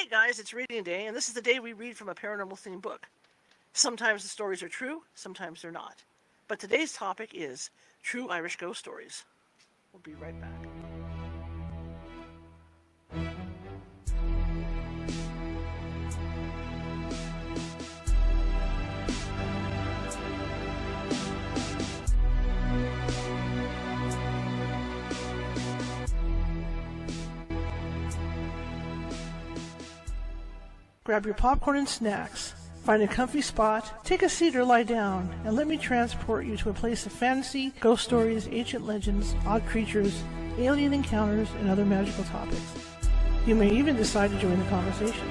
Hey guys, it's reading day, and this is the day we read from a paranormal themed book. Sometimes the stories are true, sometimes they're not. But today's topic is true Irish ghost stories. We'll be right back. Grab your popcorn and snacks. Find a comfy spot, take a seat or lie down, and let me transport you to a place of fantasy, ghost stories, ancient legends, odd creatures, alien encounters, and other magical topics. You may even decide to join the conversation.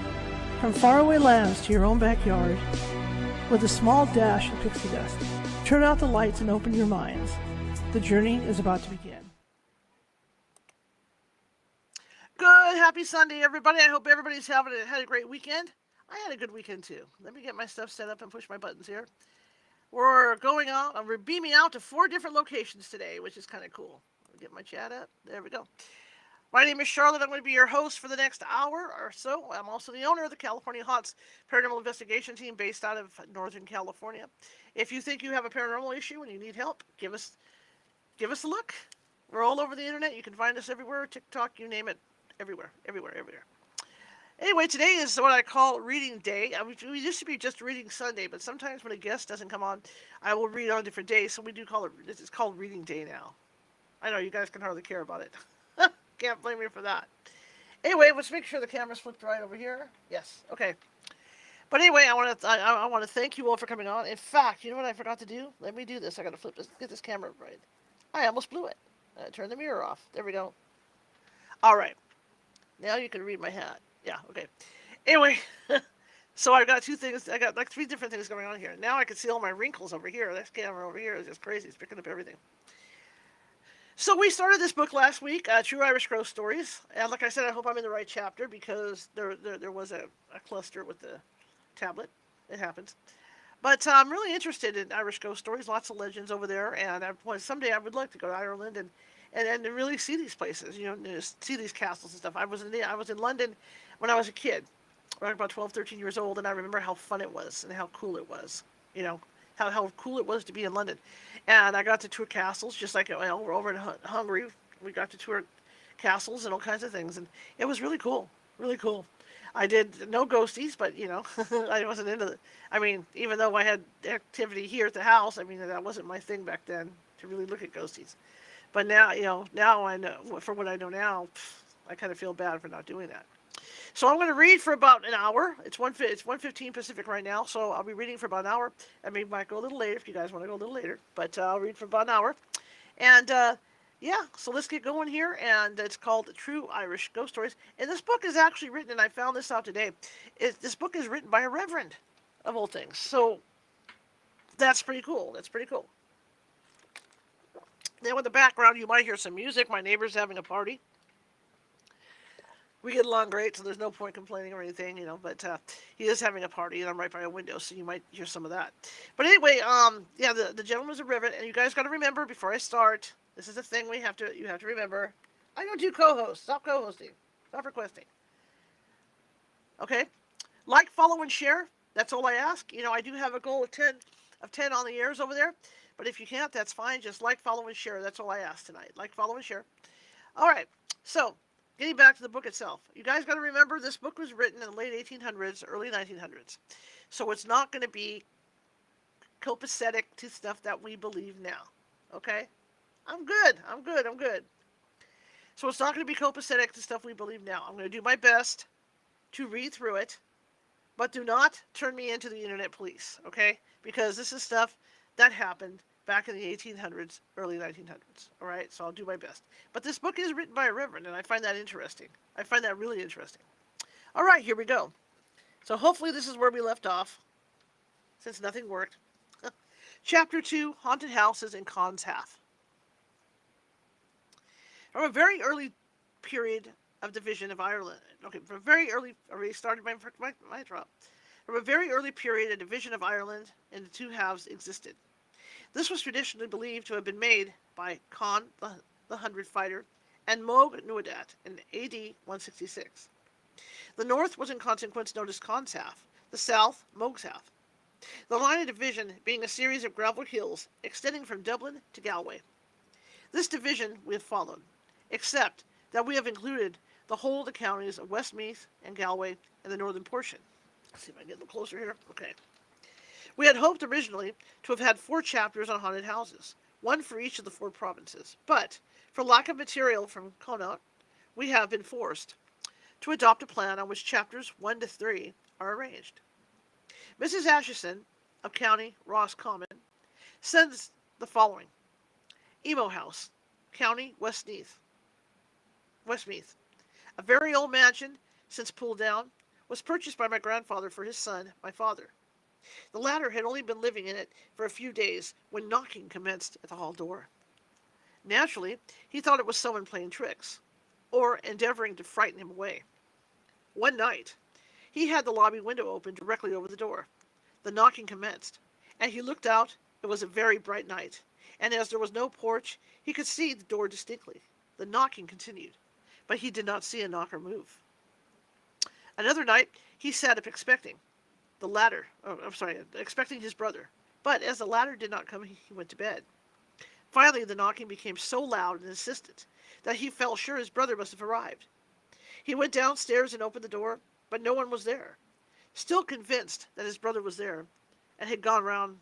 From faraway lands to your own backyard, with a small dash of pixie dust, turn out the lights and open your minds. The journey is about to begin. Good, happy Sunday, everybody. I hope everybody's had a great weekend. I had a good weekend, too. Let me get my stuff set up and push my buttons here. We're beaming out to 4 different locations today, which is kind of cool. I'll get my chat up. There we go. My name is Charlotte. I'm going to be your host for the next hour or so. I'm also the owner of the California Haunts Paranormal Investigation Team based out of Northern California. If you think you have a paranormal issue and you need help, give us a look. We're all over the internet. You can find us everywhere. TikTok, you name it. Everywhere. Anyway, today is what I call reading day. We used to be just reading Sunday, but sometimes when a guest doesn't come on, I will read on different days. So we do call it. It's called reading day now. I know you guys can hardly care about it. Can't blame me for that. Anyway, let's make sure the camera's flipped right over here. Yes. Okay. But anyway, I want to thank you all for coming on. In fact, you know what I forgot to do? Let me do this. I got to get this camera right. I almost blew it. Turn the mirror off. There we go. All right. Now you can read my hat. Yeah, okay. Anyway, so I've got 2 things. I got like 3 different things going on here. Now I can see all my wrinkles over here. This camera over here is just crazy. It's picking up everything. So we started this book last week, True Irish Ghost Stories. And like I said, I hope I'm in the right chapter because there was a cluster with the tablet. It happens. But I'm really interested in Irish ghost stories. Lots of legends over there. And someday I would like to go to Ireland and really see these places, see these castles and stuff. I was in London when I was a kid, around about 12, 13 years old, and I remember how fun it was and how cool it was, how cool it was to be in London. And I got to tour castles, just like, we're over in Hungary. We got to tour castles and all kinds of things, and it was really cool, really cool. I did no ghosties, but, I wasn't into it. I mean, even though I had activity here at the house, I mean, that wasn't my thing back then, to really look at ghosties. But now, now I know, for what I know now, I kind of feel bad for not doing that. So I'm going to read for about an hour. It's 1:15 Pacific right now, so I'll be reading for about an hour. I might go a little later if you guys want to go a little later, but I'll read for about an hour. And, yeah, so let's get going here, and it's called True Irish Ghost Stories. And this book is actually written, and I found this out today, this book is written by a reverend, of all things. So that's pretty cool. Now in the background, you might hear some music. My neighbor's having a party. We get along great, so there's no point complaining or anything, but he is having a party, and I'm right by a window, so you might hear some of that. But anyway, yeah, the gentleman's a reverend, and you guys got to remember, before I start, this is a thing you have to remember. I don't do co-host. Stop co-hosting. Stop requesting. Okay? Like, follow, and share. That's all I ask. I do have a goal of 10 on the airs over there. But if you can't, that's fine. Just like, follow, and share. That's all I ask tonight. Like, follow, and share. All right. So, getting back to the book itself. You guys got to remember this book was written in the late 1800s, early 1900s. So it's not going to be copacetic to stuff that we believe now. Okay? I'm good. So it's not going to be copacetic to stuff we believe now. I'm going to do my best to read through it. But do not turn me into the internet police. Okay? Because this is stuff that happened back in the 1800s, early 1900s. All right, so I'll do my best. But this book is written by a reverend, and I find that interesting. I find that really interesting. All right, here we go. So hopefully this is where we left off, since nothing worked. Chapter 2, Haunted Houses in Con's Half. From a very early period of division of Ireland. Okay, from a very early, I already started my drop. From a very early period, a division of Ireland into 2 halves existed. This was traditionally believed to have been made by Con, the 100 Fighter, and Mogue Nuadat in AD 166. The north was in consequence known as Conshaft, the south Mogshaft, the line of division being a series of gravel hills extending from Dublin to Galway. This division we have followed, except that we have included the whole of the counties of Westmeath and Galway in the northern portion. Let's see if I can get a little closer here. Okay. We had hoped originally to have had 4 chapters on haunted houses, one for each of the 4 provinces, but for lack of material from Connaught, we have been forced to adopt a plan on which chapters 1 to 3 are arranged. Mrs. Acheson, of County Roscommon, sends the following. Emo House, County Westmeath. A very old mansion, since pulled down, was purchased by my grandfather for his son, my father. The latter had only been living in it for a few days when knocking commenced at the hall door. Naturally, he thought it was someone playing tricks, or endeavoring to frighten him away. One night, he had the lobby window open directly over the door. The knocking commenced, and he looked out. It was a very bright night, and as there was no porch, he could see the door distinctly. The knocking continued, but he did not see a knocker move. Another night, he sat up expecting his brother, but as the latter did not come, he went to bed. Finally, the knocking became so loud and insistent that he felt sure his brother must have arrived. He went downstairs and opened the door, but no one was there. Still convinced that his brother was there and had gone round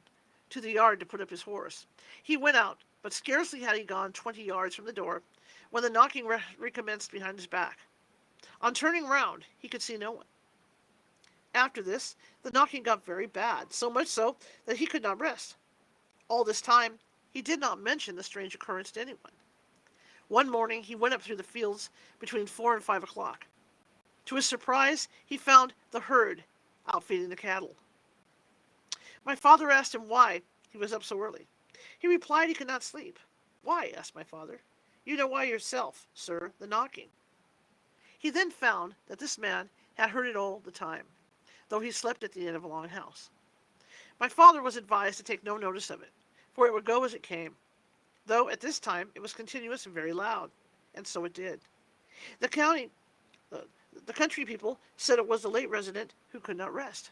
to the yard to put up his horse, he went out, but scarcely had he gone 20 yards from the door when the knocking recommenced behind his back. On turning round, he could see no one. After this, the knocking got very bad, so much so that he could not rest. All this time, he did not mention the strange occurrence to anyone. One morning, he went up through the fields between 4 and 5 o'clock. To his surprise, he found the herd out feeding the cattle. My father asked him why he was up so early. He replied he could not sleep. Why? Asked my father. You know why yourself, sir, the knocking. He then found that this man had heard it all the time, though he slept at the end of a long house. My father was advised to take no notice of it, for it would go as it came, though at this time it was continuous and very loud, and so it did. The country people said it was the late resident who could not rest.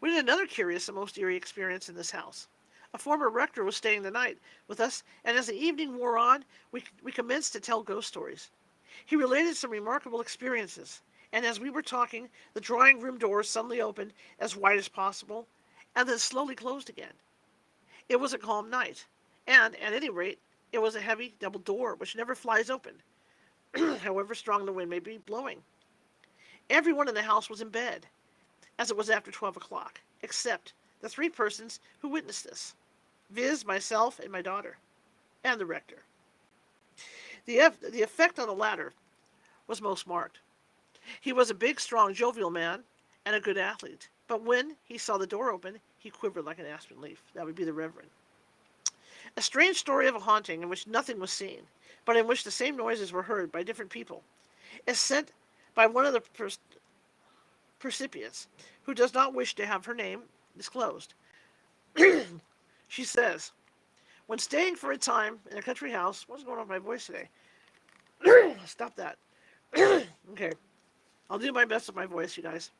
We had another curious and most eerie experience in this house. A former rector was staying the night with us, and as the evening wore on, we commenced to tell ghost stories. He related some remarkable experiences, and as we were talking, the drawing-room door suddenly opened as wide as possible, and then slowly closed again. It was a calm night, and, at any rate, it was a heavy double door which never flies open, however strong the wind may be blowing. Everyone in the house was in bed, as it was after 12 o'clock, except the 3 persons who witnessed this, viz. Myself and my daughter, and the rector. The effect on the latter was most marked. He was a big, strong, jovial man and a good athlete, but when he saw the door open, he quivered like an aspen leaf. That would be the Reverend. A strange story of a haunting in which nothing was seen, but in which the same noises were heard by different people, is sent by one of the recipients, who does not wish to have her name disclosed. She says, when staying for a time in a country house, what's going on with my voice today? Stop that. Okay. I'll do my best with my voice, you guys.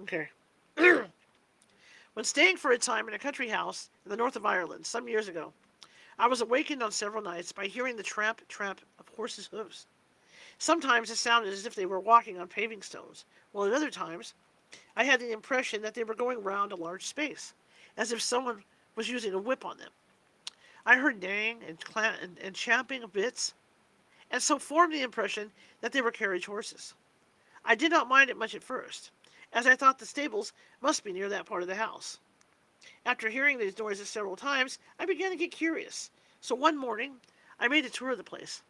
Okay. When staying for a time in a country house in the north of Ireland some years ago, I was awakened on several nights by hearing the tramp, tramp of horses' hooves. Sometimes it sounded as if they were walking on paving stones, while at other times I had the impression that they were going round a large space, as if someone was using a whip on them. I heard neighing and champing of bits, and so formed the impression that they were carriage horses. I did not mind it much at first, as I thought the stables must be near that part of the house. After hearing these noises several times, I began to get curious, so one morning I made a tour of the place.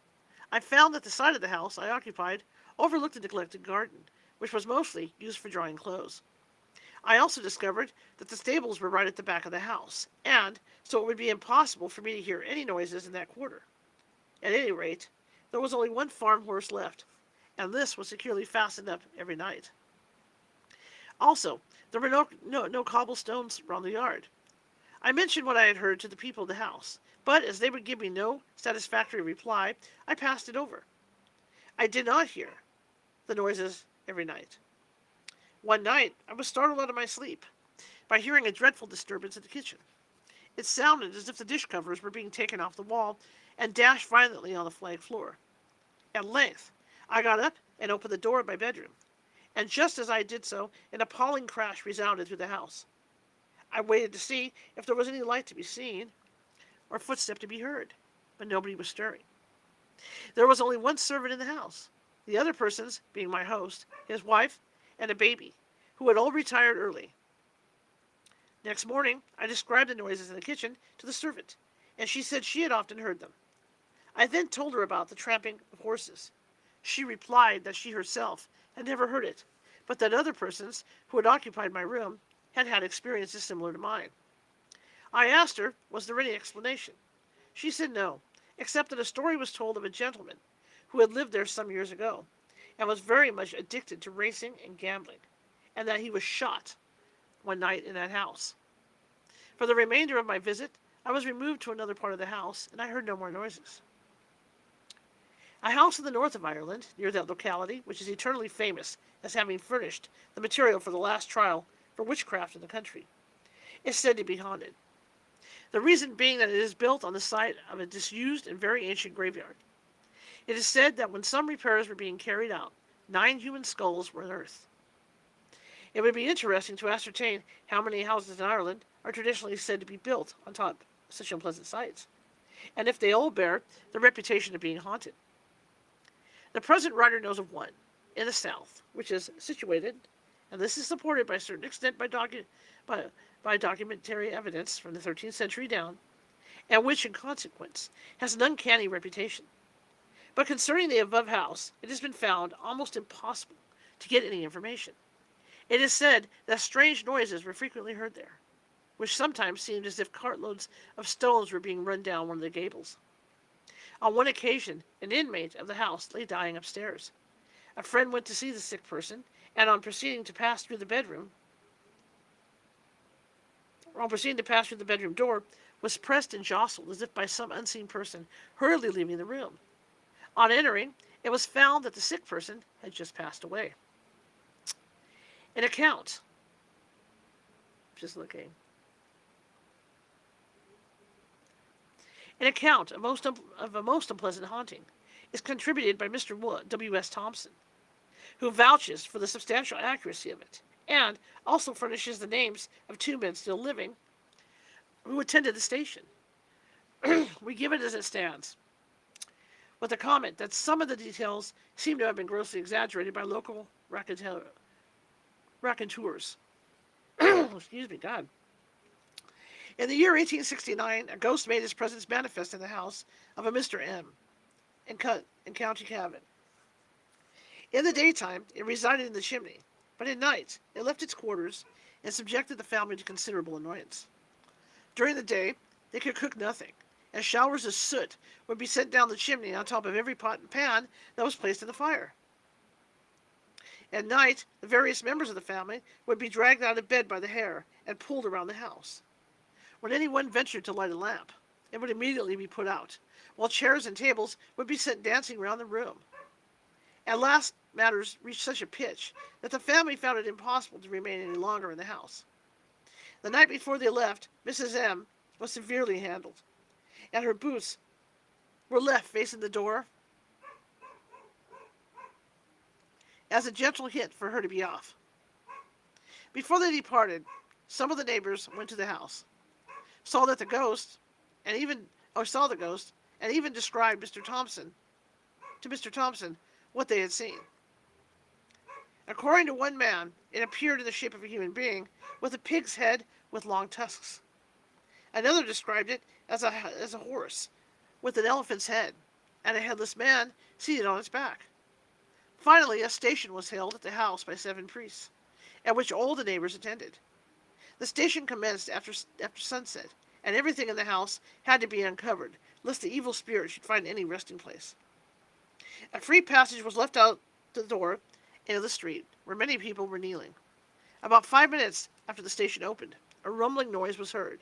I found that the side of the house I occupied overlooked a neglected garden, which was mostly used for drying clothes. I also discovered that the stables were right at the back of the house, and so it would be impossible for me to hear any noises in that quarter. At any rate, there was only one farm horse left, and this was securely fastened up every night. Also, there were no cobblestones round the yard. I mentioned what I had heard to the people of the house, but as they would give me no satisfactory reply, I passed it over. I did not hear the noises every night. One night, I was startled out of my sleep by hearing a dreadful disturbance in the kitchen. It sounded as if the dish covers were being taken off the wall and dashed violently on the flag floor. At length, I got up and opened the door of my bedroom, and just as I did so, an appalling crash resounded through the house. I waited to see if there was any light to be seen or footstep to be heard, but nobody was stirring. There was only one servant in the house, the other persons being my host, his wife, and a baby, who had all retired early. Next morning, I described the noises in the kitchen to the servant, and she said she had often heard them. I then told her about the tramping of horses. She replied that she herself had never heard it, but that other persons who had occupied my room had had experiences similar to mine. I asked her, was there any explanation? She said no, except that a story was told of a gentleman who had lived there some years ago and was very much addicted to racing and gambling, and that he was shot one night in that house. For the remainder of my visit, I was removed to another part of the house, and I heard no more noises. A house in the north of Ireland, near that locality, which is eternally famous as having furnished the material for the last trial for witchcraft in the country, is said to be haunted. The reason being that it is built on the site of a disused and very ancient graveyard. It is said that when some repairs were being carried out, 9 human skulls were unearthed. It would be interesting to ascertain how many houses in Ireland are traditionally said to be built on top of such unpleasant sites, and if they all bear the reputation of being haunted. The present writer knows of one, in the south, which is situated, and this is supported by a certain extent by documentary evidence from the 13th century down, and which, in consequence, has an uncanny reputation. But concerning the above house, it has been found almost impossible to get any information. It is said that strange noises were frequently heard there, which sometimes seemed as if cartloads of stones were being run down one of the gables. On one occasion, an inmate of the house lay dying upstairs. A friend went to see the sick person, and on proceeding to pass through the bedroom door, was pressed and jostled as if by some unseen person hurriedly leaving the room. On entering, it was found that the sick person had just passed away. An account of a most unpleasant haunting is contributed by Mr. W.S. Thompson, who vouches for the substantial accuracy of it, and also furnishes the names of 2 men still living who attended the station. We give it as it stands, with the comment that some of the details seem to have been grossly exaggerated by local raconteurs. Excuse me, God. In the year 1869, a ghost made his presence manifest in the house of a Mr. M. in County Cavan. In the daytime, it resided in the chimney, but at night, it left its quarters and subjected the family to considerable annoyance. During the day, they could cook nothing, and showers of soot would be sent down the chimney on top of every pot and pan that was placed in the fire. At night, the various members of the family would be dragged out of bed by the hair and pulled around the house. When anyone ventured to light a lamp, it would immediately be put out, while chairs and tables would be sent dancing round the room. At last, matters reached such a pitch that the family found it impossible to remain any longer in the house. The night before they left, Mrs. M. was severely handled, and her boots were left facing the door as a gentle hint for her to be off. Before they departed, some of the neighbors went to the house, saw the ghost, and even described to Mr. Thompson what they had seen. According to one man, it appeared in the shape of a human being with a pig's head with long tusks. Another described it as a horse with an elephant's head and a headless man seated on its back. Finally, a station was held at the house by 7 priests, at which all the neighbors attended. The station commenced after sunset, and everything in the house had to be uncovered, lest the evil spirit should find any resting place. A free passage was left out the door into the street, where many people were kneeling. About 5 minutes after the station opened, a rumbling noise was heard,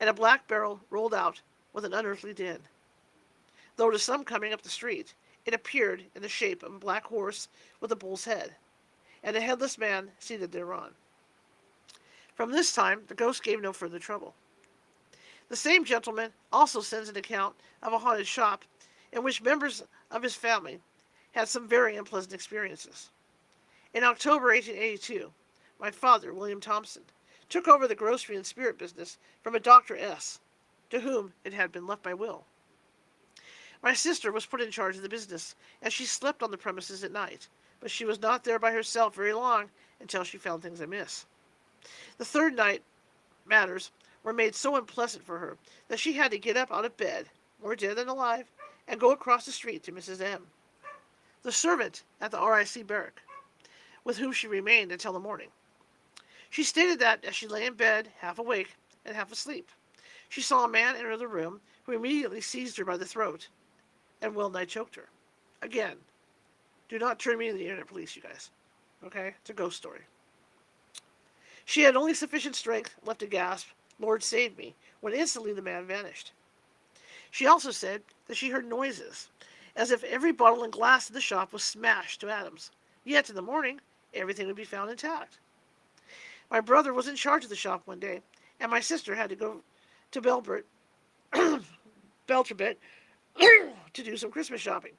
and a black barrel rolled out with an unearthly din. Though to some coming up the street, It appeared in the shape of a black horse with a bull's head, and a headless man seated thereon. From this time the ghost gave no further trouble. The same gentleman also sends an account of a haunted shop in which members of his family had some very unpleasant experiences. In October 1882, my father, William Thompson, took over the grocery and spirit business from a Dr. S., to whom it had been left by will. My sister was put in charge of the business, and she slept on the premises at night, but she was not there by herself very long until she found things amiss. The third night matters were made so unpleasant for her that she had to get up out of bed, more dead than alive, and go across the street to Mrs. M., the servant at the RIC barrack, with whom she remained until the morning. She stated that, as she lay in bed, half awake and half asleep, she saw a man enter the room who immediately seized her by the throat and well-nigh choked her. Again, do not turn me to the internet police, you guys. Okay? It's a ghost story. She had only sufficient strength left to gasp, "Lord save me," when instantly the man vanished. She also said that she heard noises, as if every bottle and glass in the shop was smashed to atoms. Yet in the morning, everything would be found intact. My brother was in charge of the shop one day, and my sister had to go to Belturbet to do some Christmas shopping.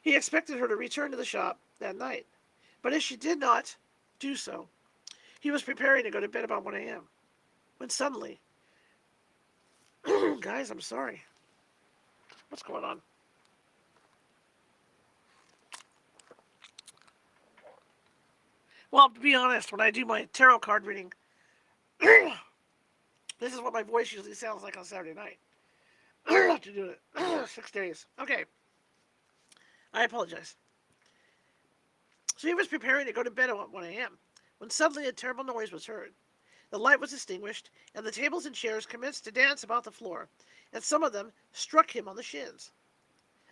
He expected her to return to the shop that night, but as she did not do so, he was preparing to go to bed about 1 a.m. when suddenly, guys, I'm sorry. What's going on? Well, to be honest, when I do my tarot card reading, this is what my voice usually sounds like on Saturday night. I have to do it 6 days. Okay. I apologize. So he was preparing to go to bed at 1 a.m. when suddenly a terrible noise was heard. The light was extinguished, and the tables and chairs commenced to dance about the floor, and some of them struck him on the shins.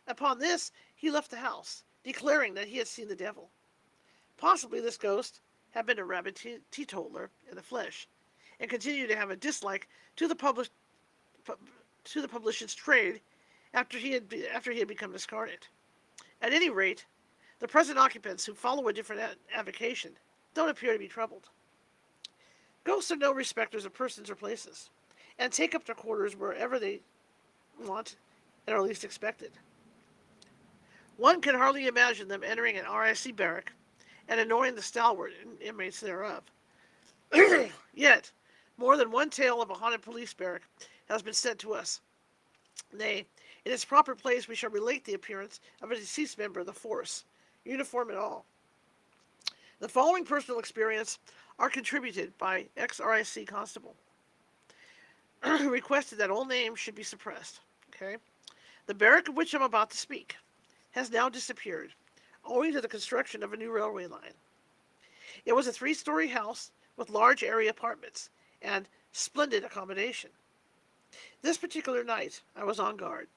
Upon this, he left the house, declaring that he had seen the devil. Possibly this ghost had been a rabid teetotaler in the flesh, and continued to have a dislike to the publishing's trade after he had become discarded. At any rate, the present occupants who follow a different avocation don't appear to be troubled. Ghosts are no respecters of persons or places, and take up their quarters wherever they want and are least expected. One can hardly imagine them entering an RIC barrack and annoying the stalwart inmates thereof. Yet, more than one tale of a haunted police barrack has been sent to us. Nay, in its proper place we shall relate the appearance of a deceased member of the force, uniform and all. The following personal experience are contributed by ex-RIC constable, who requested that all names should be suppressed. Okay? The barrack of which I'm about to speak has now disappeared, owing to the construction of a new railway line. It was a 3-story house with large area apartments and splendid accommodation. This particular night, I was on guard.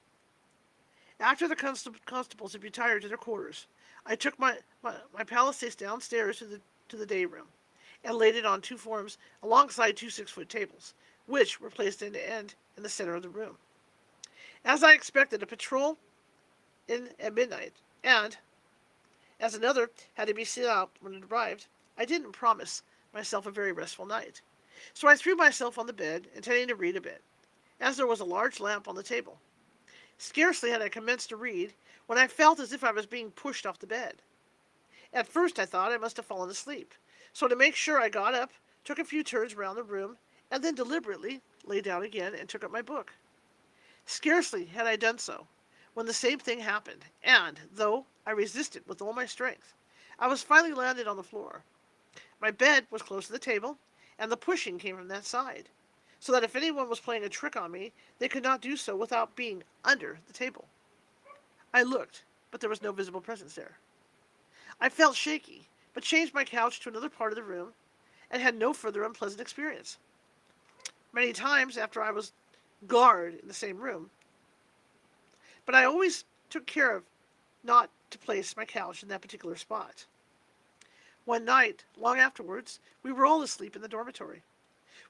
After the constables had retired to their quarters, I took my palisades downstairs to the day room, and laid it on 2 forms alongside 2 6-foot tables, which were placed end to end in the center of the room. As I expected, a patrol in at midnight, and as another had to be sent out when it arrived, I didn't promise myself a very restful night. So I threw myself on the bed, intending to read a bit, as there was a large lamp on the table. Scarcely had I commenced to read when I felt as if I was being pushed off the bed. At first I thought I must have fallen asleep, so to make sure I got up, took a few turns round the room, and then deliberately lay down again and took up my book. Scarcely had I done so, when the same thing happened, and, though I resisted with all my strength, I was finally landed on the floor. My bed was close to the table, and the pushing came from that side, so that if anyone was playing a trick on me, they could not do so without being under the table. I looked, but there was no visible presence there. I felt shaky, but changed my couch to another part of the room, and had no further unpleasant experience. Many times after I was guard in the same room, but I always took care of not to place my couch in that particular spot. One night, long afterwards, we were all asleep in the dormitory,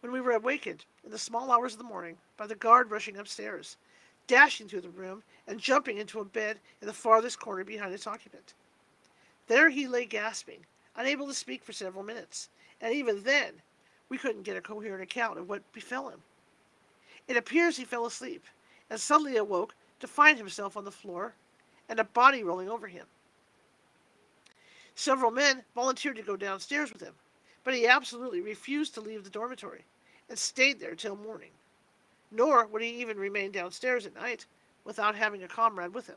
when we were awakened in the small hours of the morning by the guard rushing upstairs, dashing through the room and jumping into a bed in the farthest corner behind its occupant. There he lay gasping, unable to speak for several minutes, and even then we couldn't get a coherent account of what befell him. It appears he fell asleep, and suddenly awoke to find himself on the floor and a body rolling over him. Several men volunteered to go downstairs with him, but he absolutely refused to leave the dormitory and stayed there till morning. Nor would he even remain downstairs at night without having a comrade with him.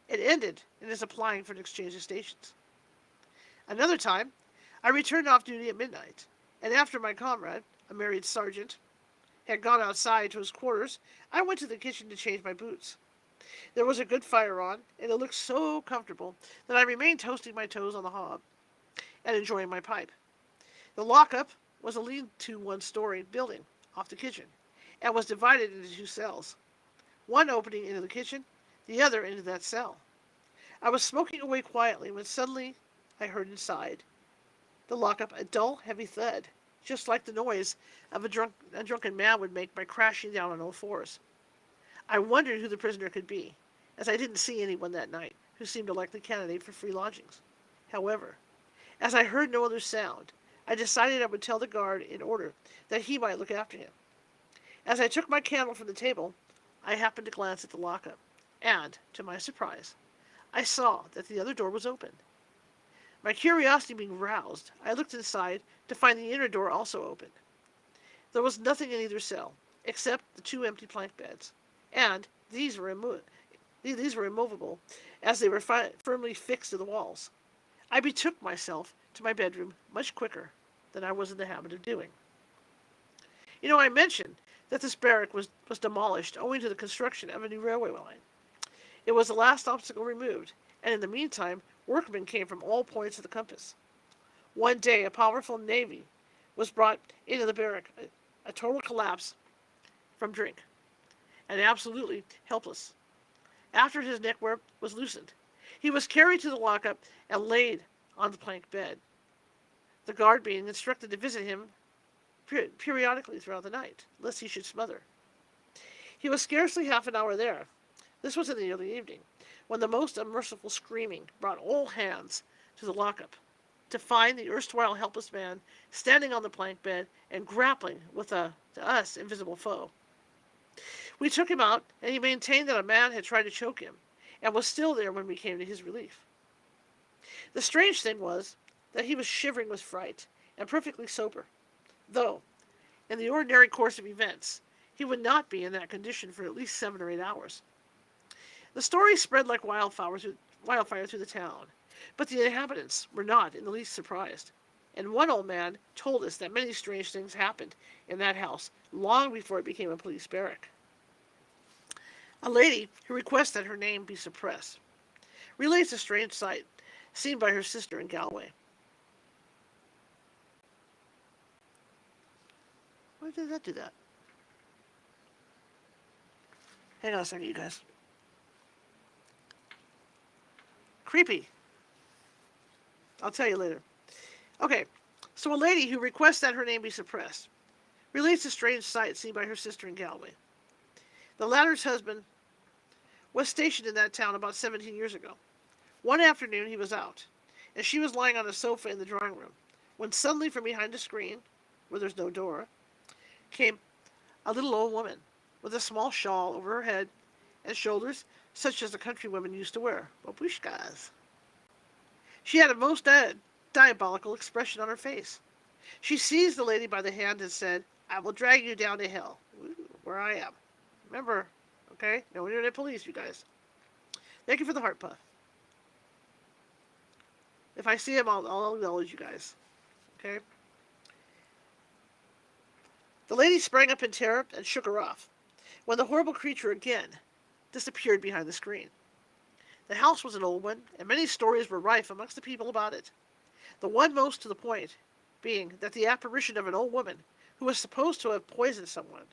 It ended in his applying for an exchange of stations. Another time, I returned off duty at midnight, and after my comrade, a married sergeant, had gone outside to his quarters, I went to the kitchen to change my boots. There was a good fire on, and it looked so comfortable that I remained toasting my toes on the hob and enjoying my pipe. The lockup was a lean-to one-story building off the kitchen, and was divided into two cells, one opening into the kitchen, the other into that cell. I was smoking away quietly when suddenly I heard inside the lockup a dull, heavy thud, just like the noise of a drunken man would make by crashing down on all fours. I wondered who the prisoner could be, as I didn't see anyone that night who seemed a likely candidate for free lodgings. However, as I heard no other sound, I decided I would tell the guard in order that he might look after him. As I took my candle from the table, I happened to glance at the lockup, and, to my surprise, I saw that the other door was open. My curiosity being roused, I looked inside to find the inner door also open. There was nothing in either cell, except the two empty plank beds, and these were immovable, as they were firmly fixed to the walls. I betook myself to my bedroom much quicker than I was in the habit of doing. I mentioned that this barrack was demolished owing to the construction of a new railway line. It was the last obstacle removed, and in the meantime, workmen came from all points of the compass. One day, a powerful navy was brought into the barrack, a total collapse from drink, and absolutely helpless. After his neckwear was loosened, he was carried to the lockup and laid on the plank bed, the guard being instructed to visit him periodically throughout the night, lest he should smother. He was scarcely half an hour there. This was in the early evening, when the most unmerciful screaming brought all hands to the lockup, to find the erstwhile helpless man standing on the plank bed and grappling with a, to us, invisible foe. We took him out, and he maintained that a man had tried to choke him, and was still there when we came to his relief. The strange thing was that he was shivering with fright, and perfectly sober, though, in the ordinary course of events, he would not be in that condition for at least 7 or 8 hours. The story spread like wildfire through the town, but the inhabitants were not in the least surprised, and one old man told us that many strange things happened in that house long before it became a police barrack. A lady who requests that her name be suppressed relates a strange sight seen by her sister in Galway. Why did that do that? Hang on a second, you guys. Creepy. I'll tell you later. Okay, so a lady who requests that her name be suppressed relates a strange sight seen by her sister in Galway. The latter's husband was stationed in that town about 17 years ago. One afternoon he was out, and she was lying on a sofa in the drawing room, when suddenly from behind a screen, where there's no door, came a little old woman with a small shawl over her head and shoulders, such as the country women used to wear, babushkas. She had a most diabolical expression on her face. She seized the lady by the hand and said, "I will drag you down to hell, where I am." Remember, okay? No internet police, you guys. Thank you for the heart puff. If I see him, I'll acknowledge you guys. Okay? The lady sprang up in terror and shook her off, when the horrible creature again disappeared behind the screen. The house was an old one, and many stories were rife amongst the people about it. The one most to the point being that the apparition of an old woman, who was supposed to have poisoned someone,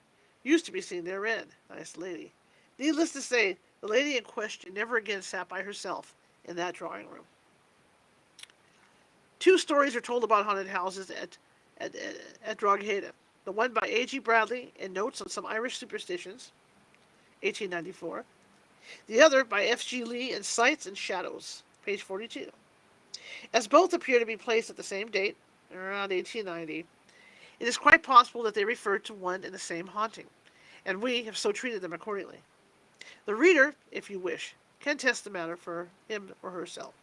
used to be seen therein. Nice lady. Needless to say, the lady in question never again sat by herself in that drawing room. 2 stories are told about haunted houses at Drogheda. The one by A.G. Bradley in Notes on Some Irish Superstitions, 1894. The other by F.G. Lee in Sights and Shadows, page 42. As both appear to be placed at the same date, around 1890, it is quite possible that they refer to one and the same haunting, and we have so treated them accordingly. The reader, if you wish, can test the matter for him or herself.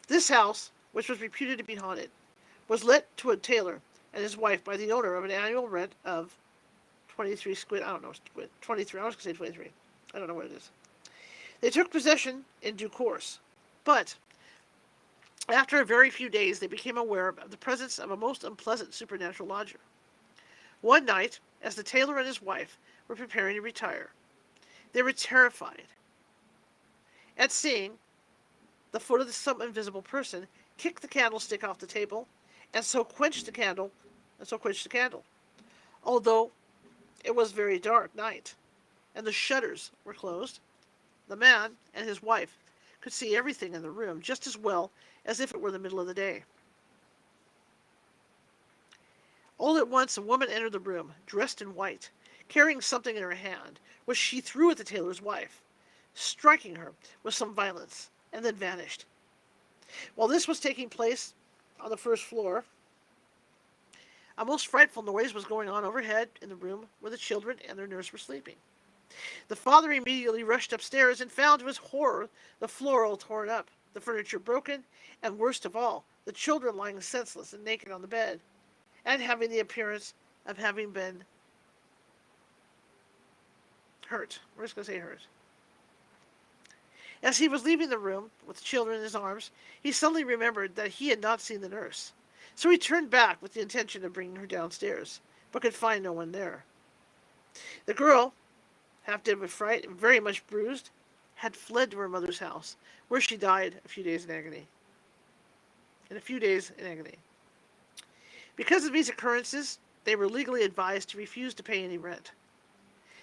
This house, which was reputed to be haunted, was let to a tailor and his wife by the owner of an annual rent of 23 squid. I don't know, squid. 23. I was going to say 23. I don't know what it is. They took possession in due course, but after a very few days they became aware of the presence of a most unpleasant supernatural lodger. One night, as the tailor and his wife were preparing to retire, they were terrified at seeing the foot of some invisible person kick the candlestick off the table, and so quench the candle, Although it was very dark night, and the shutters were closed, the man and his wife could see everything in the room just as well as if it were the middle of the day. All at once a woman entered the room, dressed in white, carrying something in her hand, which she threw at the tailor's wife, striking her with some violence, and then vanished. While this was taking place on the first floor, a most frightful noise was going on overhead in the room where the children and their nurse were sleeping. The father immediately rushed upstairs and found to his horror the floor all torn up, the furniture broken, and worst of all, the children lying senseless and naked on the bed, and having the appearance of having been hurt. We're just going to say hurt. As he was leaving the room with the children in his arms, he suddenly remembered that he had not seen the nurse. So he turned back with the intention of bringing her downstairs, but could find no one there. The girl, half dead with fright and very much bruised, had fled to her mother's house, where she died a few days in agony. Because of these occurrences, they were legally advised to refuse to pay any rent.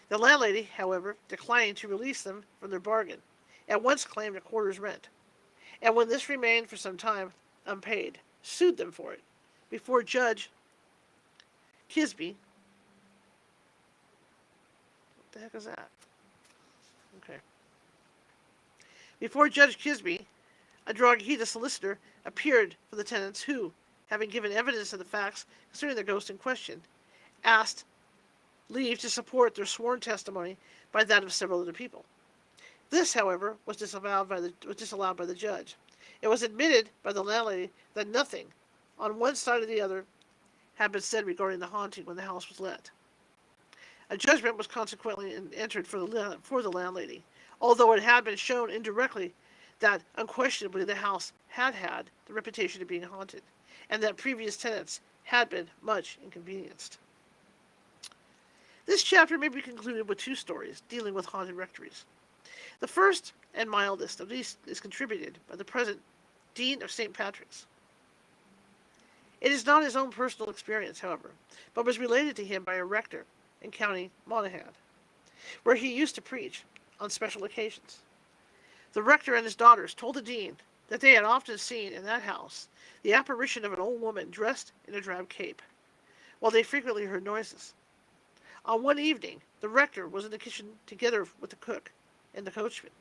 The landlady, however, declining to release them from their bargain, at once claimed a quarter's rent, and when this remained for some time unpaid, sued them for it before Judge Kisby. What the heck is that? Okay. Before Judge Kisby, a Drogheda solicitor appeared for the tenants who, having given evidence of the facts concerning the ghost in question, asked leave to support their sworn testimony by that of several other people. This, however, was disallowed by the judge. It was admitted by the landlady that nothing, on one side or the other, had been said regarding the haunting when the house was let. A judgment was consequently entered for the landlady, although it had been shown indirectly that unquestionably the house had had the reputation of being haunted, and that previous tenants had been much inconvenienced. This chapter may be concluded with two stories dealing with haunted rectories. The first and mildest of these is contributed by the present Dean of St. Patrick's. It is not his own personal experience, however, but was related to him by a rector in County Monaghan, where he used to preach on special occasions. The rector and his daughters told the dean that they had often seen in that house the apparition of an old woman dressed in a drab cape, while they frequently heard noises. On one evening, the rector was in the kitchen together with the cook and the coachman.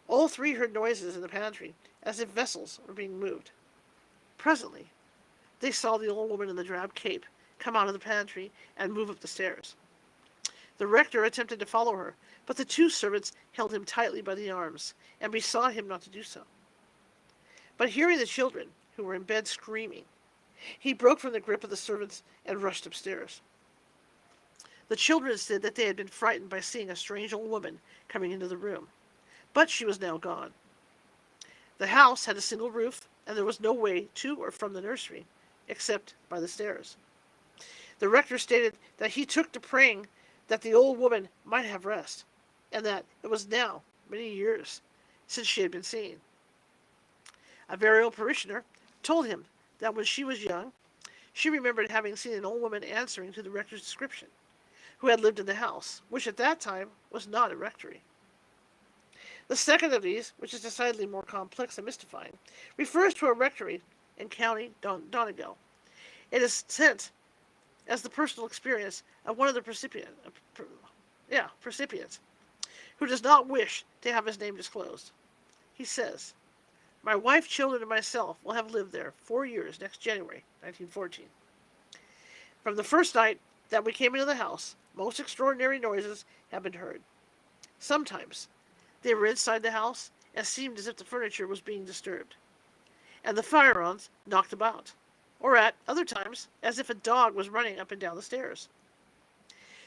All three heard noises in the pantry, as if vessels were being moved. Presently, they saw the old woman in the drab cape come out of the pantry and move up the stairs. The rector attempted to follow her, but the two servants held him tightly by the arms and besought him not to do so. But hearing the children, who were in bed screaming, he broke from the grip of the servants and rushed upstairs. The children said that they had been frightened by seeing a strange old woman coming into the room, but she was now gone. The house had a single roof, and there was no way to or from the nursery, except by the stairs. The rector stated that he took to praying that the old woman might have rest, and that it was now many years since she had been seen. A very old parishioner told him that when she was young, she remembered having seen an old woman answering to the rector's description, who had lived in the house, which at that time was not a rectory. The second of these, which is decidedly more complex and mystifying, refers to a rectory in County Donegal. It is sent as the personal experience of one of the recipient, who does not wish to have his name disclosed. He says, "My wife, children, and myself will have lived there 4 years next January, 1914. From the first night that we came into the house, most extraordinary noises have been heard. Sometimes they were inside the house and seemed as if the furniture was being disturbed, and the firearms knocked about, or at other times as if a dog was running up and down the stairs.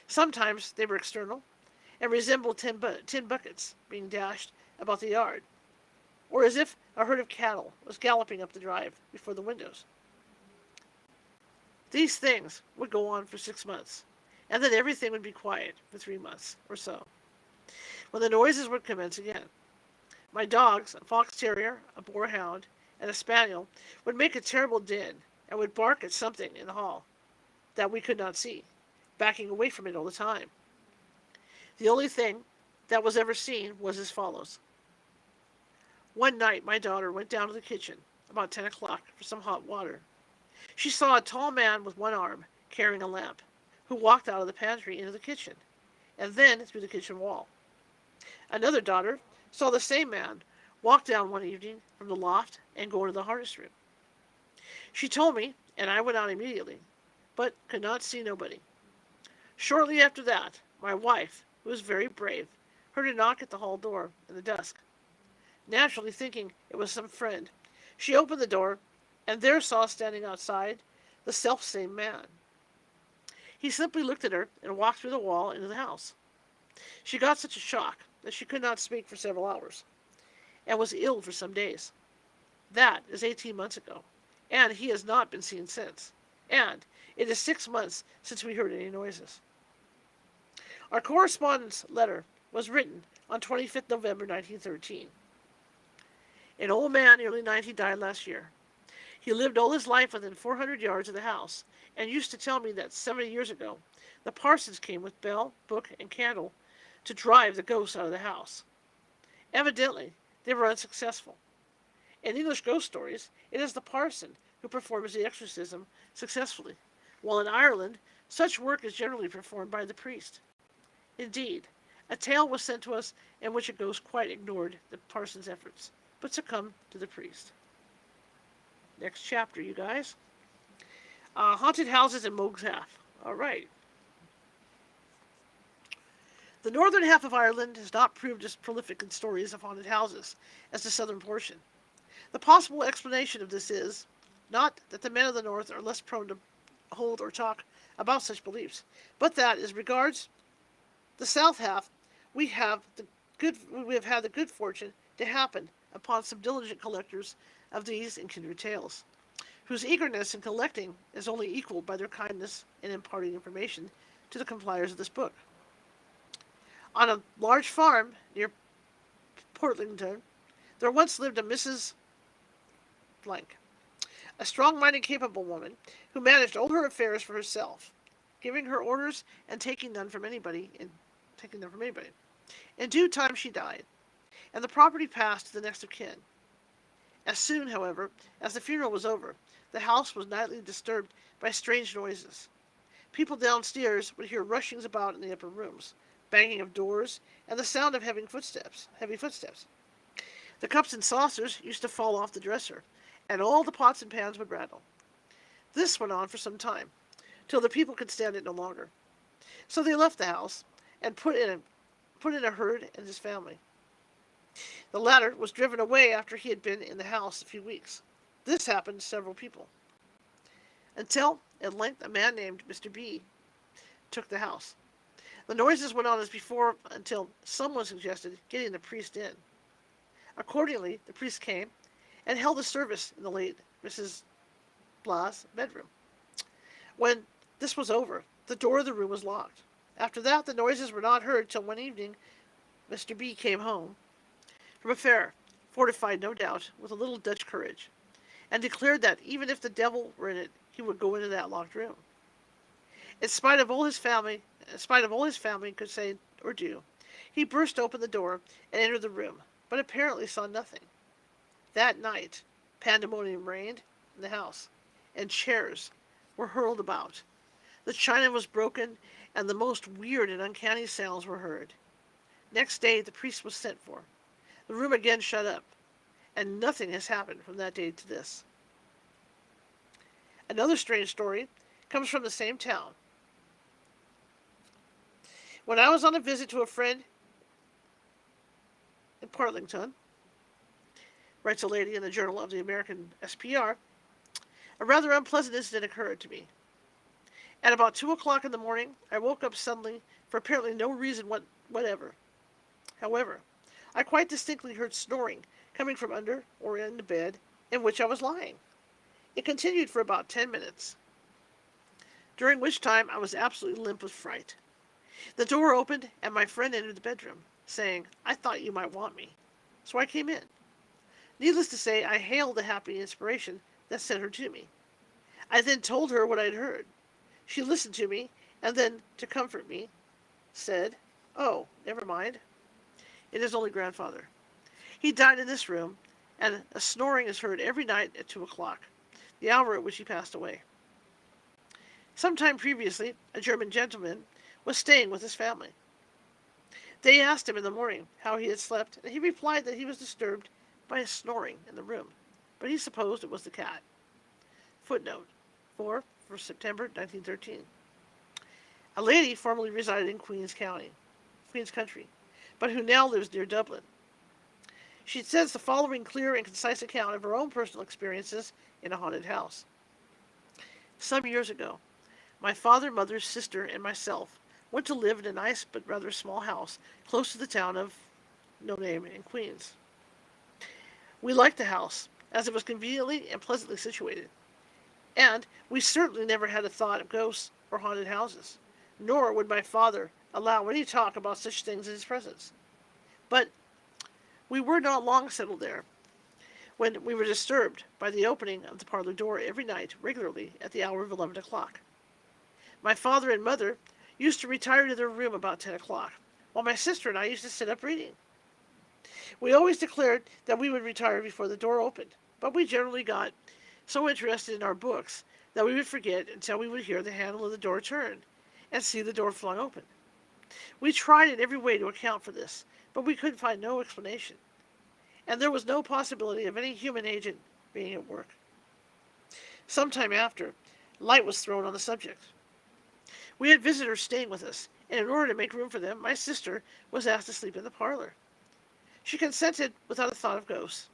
Sometimes they were external, and resembled tin buckets being dashed about the yard, or as if a herd of cattle was galloping up the drive before the windows. These things would go on for 6 months, and then everything would be quiet for 3 months or so, when the noises would commence again. My dogs, a fox terrier, a boarhound, and a spaniel, would make a terrible din and would bark at something in the hall that we could not see, backing away from it all the time. The only thing that was ever seen was as follows. One night my daughter went down to the kitchen about 10 o'clock for some hot water. She saw a tall man with one arm carrying a lamp, who walked out of the pantry into the kitchen, and then through the kitchen wall. Another daughter saw the same man walk down one evening from the loft and go into the harness room. She told me, and I went out immediately, but could not see nobody. Shortly after that, my wife, who was very brave, heard a knock at the hall door in the dusk. Naturally thinking it was some friend, she opened the door, and there saw standing outside the self-same man. He simply looked at her and walked through the wall into the house. She got such a shock that she could not speak for several hours, and was ill for some days. That is 18 months ago, and he has not been seen since, and it is 6 months since we heard any noises. Our correspondence letter was written on 25th November 1913. An old man, nearly 90, died last year. He lived all his life within 400 yards of the house, and used to tell me that 70 years ago the parsons came with bell, book, and candle to drive the ghosts out of the house. Evidently, they were unsuccessful. In English ghost stories, it is the parson who performs the exorcism successfully, while in Ireland, such work is generally performed by the priest. Indeed, a tale was sent to us in which a ghost quite ignored the parson's efforts, but succumbed to the priest. Next chapter, you guys. Haunted houses in Moog's Half. All right. The northern half of Ireland has not proved as prolific in stories of haunted houses as the southern portion. The possible explanation of this is not that the men of the north are less prone to hold or talk about such beliefs, but that as regards the south half, we have had the good fortune to happen upon some diligent collectors of these and kindred tales, whose eagerness in collecting is only equaled by their kindness in imparting information to the compliers of this book. On a large farm near Portlington, there once lived a Mrs. Blank, a strong-minded, capable woman who managed all her affairs for herself, giving her orders and taking them from anybody. In due time she died, and the property passed to the next of kin. As soon, however, as the funeral was over, the house was nightly disturbed by strange noises. People downstairs would hear rushings about in the upper rooms, banging of doors, and the sound of heavy footsteps. The cups and saucers used to fall off the dresser, and all the pots and pans would rattle. This went on for some time, till the people could stand it no longer. So they left the house, and put in a herd and his family. The latter was driven away after he had been in the house a few weeks. This happened to several people, until at length a man named Mr. B took the house. The noises went on as before until someone suggested getting the priest in. Accordingly, the priest came and held a service in the late Mrs. Bla's bedroom. When this was over, the door of the room was locked. After that, the noises were not heard till one evening Mr. B came home from a fair, fortified, no doubt, with a little Dutch courage, and declared that even if the devil were in it, he would go into that locked room. In spite of all his family could say or do, he burst open the door and entered the room, but apparently saw nothing. That night, pandemonium reigned in the house, and chairs were hurled about. The china was broken, and the most weird and uncanny sounds were heard. Next day, the priest was sent for. The room again shut up, and nothing has happened from that day to this. Another strange story comes from the same town. When I was on a visit to a friend in Parlington, writes a lady in the Journal of the American SPR, a rather unpleasant incident occurred to me. At about 2 o'clock in the morning, I woke up suddenly for apparently no reason whatever. However, I quite distinctly heard snoring coming from under or in the bed in which I was lying. It continued for about 10 minutes, during which time I was absolutely limp with fright. The door opened, and my friend entered the bedroom, saying, "I thought you might want me." So I came in. Needless to say, I hailed the happy inspiration that sent her to me. I then told her what I had heard. She listened to me, and then, to comfort me, said, "Oh, never mind. It is only grandfather. He died in this room, and a snoring is heard every night at 2 o'clock, the hour at which he passed away." Some time previously, a German gentleman was staying with his family. They asked him in the morning how he had slept, and he replied that he was disturbed by a snoring in the room, but he supposed it was the cat. Footnote 4 for September 1913. A lady formerly resided in Queens Country, but who now lives near Dublin. She sends the following clear and concise account of her own personal experiences in a haunted house. Some years ago, my father, mother, sister, and myself went to live in a nice but rather small house close to the town of no name in Queens. We liked the house, as it was conveniently and pleasantly situated, and we certainly never had a thought of ghosts or haunted houses, nor would my father allow any talk about such things in his presence. But we were not long settled there, when we were disturbed by the opening of the parlor door every night regularly at the hour of 11 o'clock. My father and mother used to retire to their room about 10 o'clock, while my sister and I used to sit up reading. We always declared that we would retire before the door opened, but we generally got so interested in our books that we would forget until we would hear the handle of the door turn and see the door flung open. We tried in every way to account for this, but we could find no explanation, and there was no possibility of any human agent being at work. Some time after, light was thrown on the subject. We had visitors staying with us, and in order to make room for them, my sister was asked to sleep in the parlor. She consented without a thought of ghosts,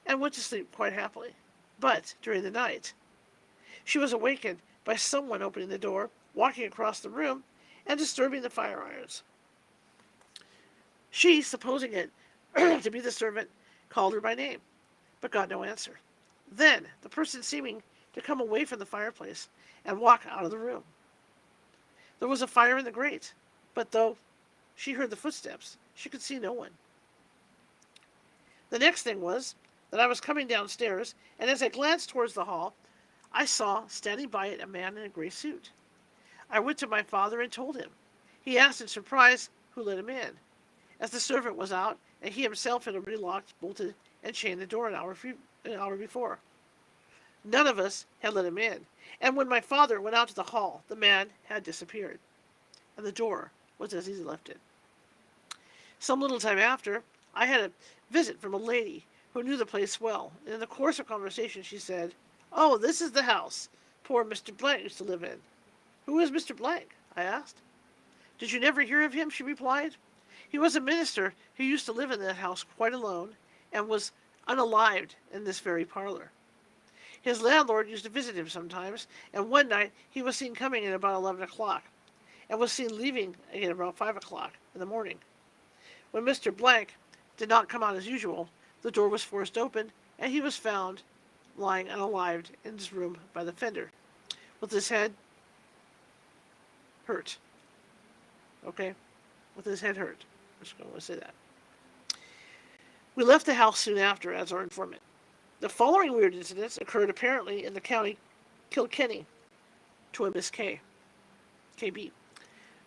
and went to sleep quite happily. But, during the night, she was awakened by someone opening the door, walking across the room, and disturbing the fire irons. She, supposing it to be the servant, called her by name, but got no answer. Then, the person seeming to come away from the fireplace and walk out of the room. There was a fire in the grate, but though she heard the footsteps, she could see no one. The next thing was that I was coming downstairs, and as I glanced towards the hall, I saw, standing by it, a man in a gray suit. I went to my father and told him. He asked in surprise who let him in, as the servant was out, and he himself had already locked, bolted, and chained the door an hour before. None of us had let him in, and when my father went out to the hall, the man had disappeared, and the door was as he left it. Some little time after, I had a visit from a lady who knew the place well, and in the course of conversation she said, "Oh, this is the house poor Mr. Blank used to live in." "Who is Mr. Blank?" I asked. "Did you never hear of him?" she replied. "He was a minister who used to live in that house quite alone, and was unalived in this very parlor. His landlord used to visit him sometimes, and one night he was seen coming in about 11 o'clock, and was seen leaving again about 5 o'clock in the morning. When Mr. Blank did not come out as usual, the door was forced open, and he was found lying unalived in his room by the fender, with his head hurt." Okay? With his head hurt. I'm just going to say that. We left the house soon after as our informant. The following weird incidents occurred apparently in the county Kilkenny to a Miss KB,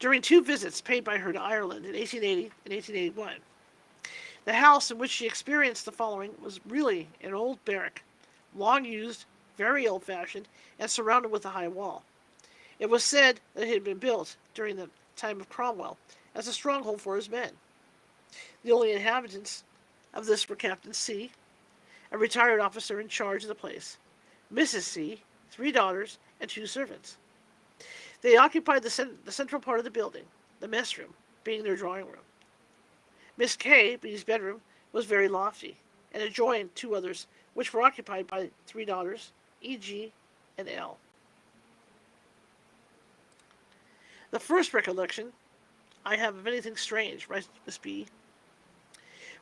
during 2 visits paid by her to Ireland in 1880 and 1881. The house in which she experienced the following was really an old barrack, long used, very old-fashioned, and surrounded with a high wall. It was said that it had been built during the time of Cromwell, as a stronghold for his men. The only inhabitants of this were Captain C, a retired officer in charge of the place, Mrs. C, 3 daughters, and 2 servants. They occupied the central part of the building, the mess room being their drawing room. Miss K B's bedroom was very lofty, and adjoined 2 others, which were occupied by 3 daughters, E.G. and L. The first recollection I have of anything strange, writes Miss B,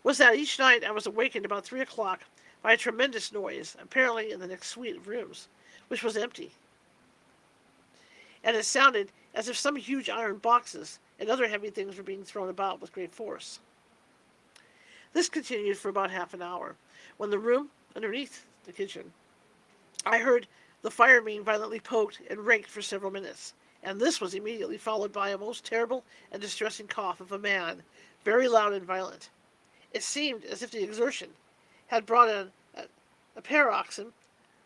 was that each night I was awakened about 3 o'clock by a tremendous noise, apparently in the next suite of rooms, which was empty, and it sounded as if some huge iron boxes and other heavy things were being thrown about with great force. This continued for about half an hour, when the room underneath the kitchen, I heard the fire being violently poked and raked for several minutes, and this was immediately followed by a most terrible and distressing cough of a man, very loud and violent. It seemed as if the exertion had brought on a paroxysm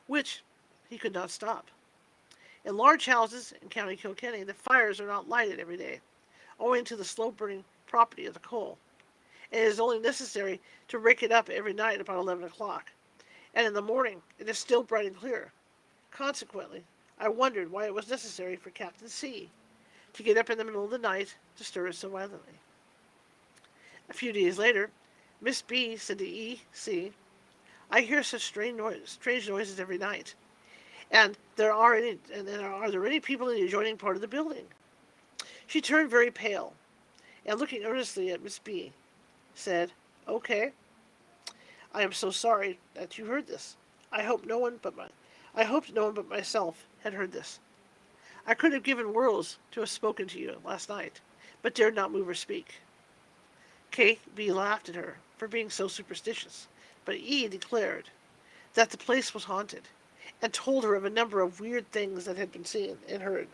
which he could not stop. In large houses in County Kilkenny, the fires are not lighted every day, owing to the slow-burning property of the coal. It is only necessary to rake it up every night about 11 o'clock, and in the morning it is still bright and clear. Consequently, I wondered why it was necessary for Captain C to get up in the middle of the night to stir it so violently. A few days later, Miss B said to E. C, "I hear such strange noises every night, and are there any people in the adjoining part of the building?" She turned very pale, and looking earnestly at Miss B, said, "Okay. I am so sorry that you heard this. I hoped no one but myself had heard this. I could have given worlds to have spoken to you last night, but dared not move or speak." K. B. laughed at her for being so superstitious, but E. declared that the place was haunted, and told her of a number of weird things that had been seen and heard.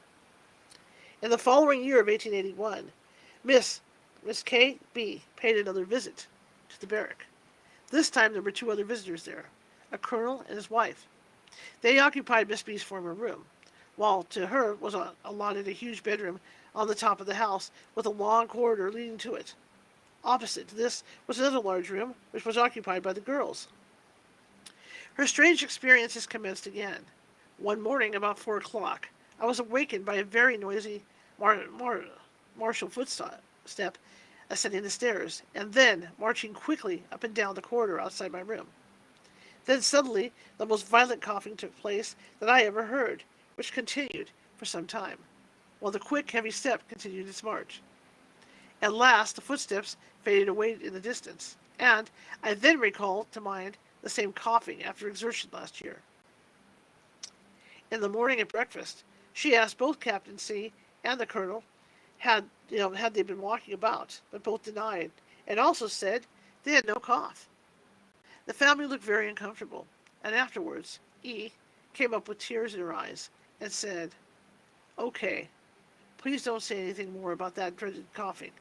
In the following year of 1881, Miss K. B. paid another visit to the barrack. This time there were 2 other visitors there, a colonel and his wife. They occupied Miss B.'s former room, while to her was allotted a huge bedroom on the top of the house, with a long corridor leading to it. Opposite to this was another large room, which was occupied by the girls. Her strange experiences commenced again. One morning, about 4 o'clock, I was awakened by a very noisy martial footstep ascending the stairs, and then marching quickly up and down the corridor outside my room. Then suddenly the most violent coughing took place that I ever heard, which continued for some time, while the quick, heavy step continued its march. At last the footsteps faded away in the distance, and I then recalled to mind the same coughing after exertion last year. In the morning at breakfast, she asked both Captain C and the colonel had they been walking about, but both denied, and also said they had no cough. The family looked very uncomfortable, and afterwards E came up with tears in her eyes and said, "Okay, please don't say anything more about that dreaded coughing.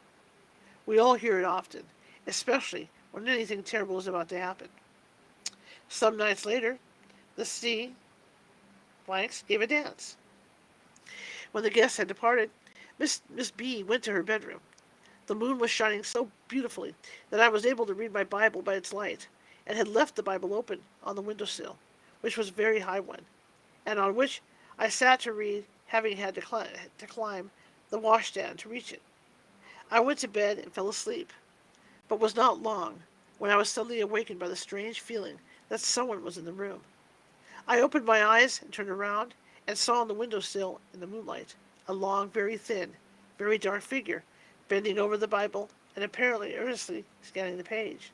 We all hear it often, especially when anything terrible is about to happen." Some nights later, the C blanks gave a dance. When the guests had departed, Miss B went to her bedroom. The moon was shining so beautifully that I was able to read my Bible by its light, and had left the Bible open on the windowsill, which was a very high one, and on which I sat to read, having had to climb the washstand to reach it. I went to bed and fell asleep, but was not long when I was suddenly awakened by the strange feeling that someone was in the room. I opened my eyes and turned around, and saw on the windowsill in the moonlight a long, very thin, very dark figure bending over the Bible and apparently earnestly scanning the page.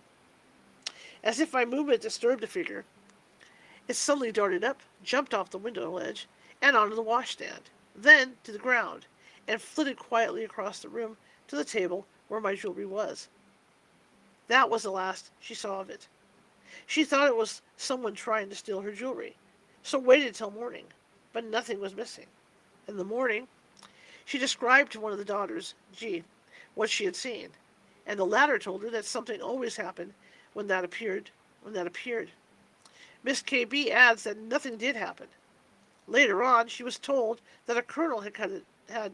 As if my movement disturbed the figure, it suddenly darted up, jumped off the window ledge, and onto the washstand, then to the ground, and flitted quietly across the room to the table where my jewelry was. That was the last she saw of it. She thought it was someone trying to steal her jewelry, so waited till morning, but nothing was missing. In the morning, she described to one of the daughters, G, what she had seen, and the latter told her that something always happened when that appeared. Miss K.B. adds that nothing did happen. Later on, she was told that a colonel had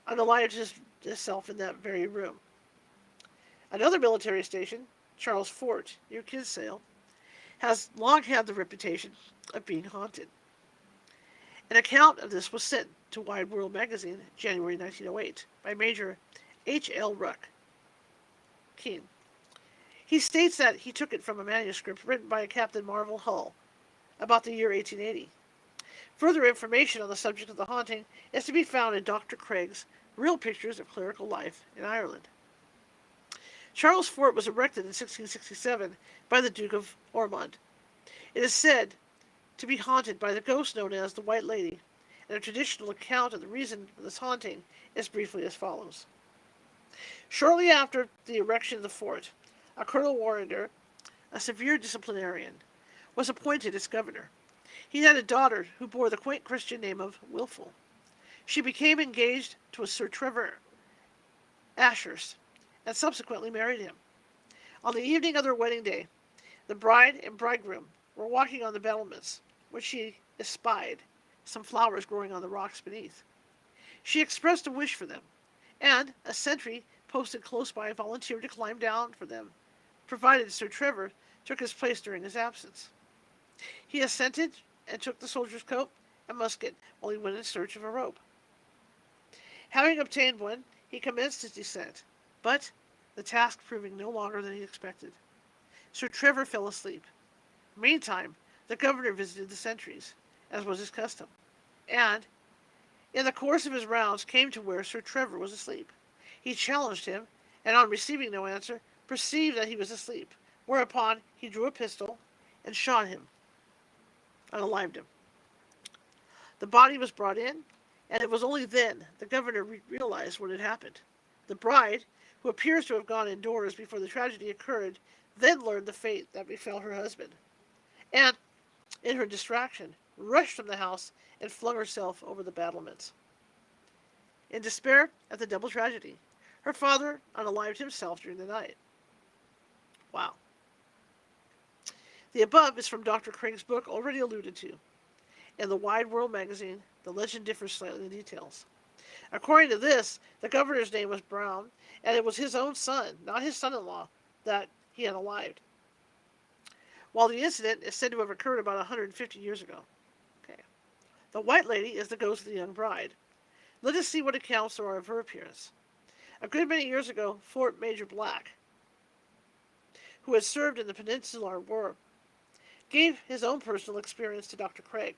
unalived himself in that very room. Another military station, Charles Fort, near Kinsale, has long had the reputation of being haunted. An account of this was sent to Wide World magazine January 1908 by Major H. L. Ruck Keene. He states that he took it from a manuscript written by a Captain Marvel Hull about the year 1880. Further information on the subject of the haunting is to be found in Dr. Craig's Real Pictures of Clerical Life in Ireland. Charles Fort was erected in 1667 by the Duke of Ormond. It is said to be haunted by the ghost known as the White Lady, and a traditional account of the reason for this haunting is briefly as follows. Shortly after the erection of the fort, a Colonel Warrender, a severe disciplinarian, was appointed its governor. He had a daughter who bore the quaint Christian name of Wilful. She became engaged to a Sir Trevor Ashurst, and subsequently married him. On the evening of their wedding day, the bride and bridegroom were walking on the battlements when she espied some flowers growing on the rocks beneath. She expressed a wish for them, and a sentry posted close by volunteered to climb down for them, provided Sir Trevor took his place during his absence. He assented and took the soldier's coat and musket while he went in search of a rope. Having obtained one, he commenced his descent, but the task proving no longer than he expected. Sir Trevor fell asleep. Meantime, the governor visited the sentries, as was his custom, and, in the course of his rounds, came to where Sir Trevor was asleep. He challenged him, and on receiving no answer, perceived that he was asleep, whereupon he drew a pistol and shot him, unalived him. The body was brought in, and it was only then the governor realized what had happened. The bride, who appears to have gone indoors before the tragedy occurred, then learned the fate that befell her husband, and, in her distraction, rushed from the house and flung herself over the battlements. In despair at the double tragedy, her father unalived himself during the night. Wow. The above is from Dr. Craig's book already alluded to. In the Wide World magazine, the legend differs slightly in details. According to this, the governor's name was Brown, and it was his own son, not his son-in-law, that he unalived, while the incident is said to have occurred about 150 years ago. Okay. The White Lady is the ghost of the young bride. Let us see what accounts there are of her appearance. A good many years ago, Fort Major Black, who had served in the Peninsular War, gave his own personal experience to Dr. Craig.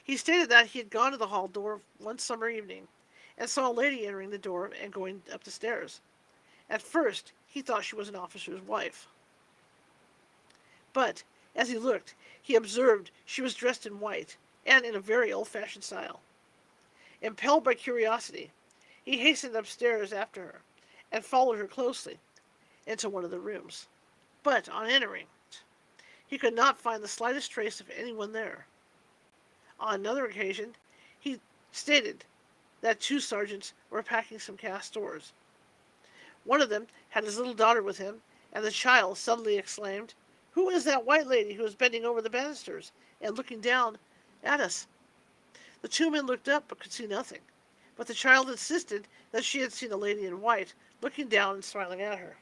He stated that he had gone to the hall door one summer evening and saw a lady entering the door and going up the stairs. At first, he thought she was an officer's wife. But, as he looked, he observed she was dressed in white and in a very old-fashioned style. Impelled by curiosity, he hastened upstairs after her and followed her closely into one of the rooms. But, on entering, he could not find the slightest trace of anyone there. On another occasion, he stated that two sergeants were packing some cast stores. One of them had his little daughter with him, and the child suddenly exclaimed, "Who is that white lady who is bending over the banisters and looking down at us?" The two men looked up but could see nothing, but the child insisted that she had seen a lady in white looking down and smiling at her.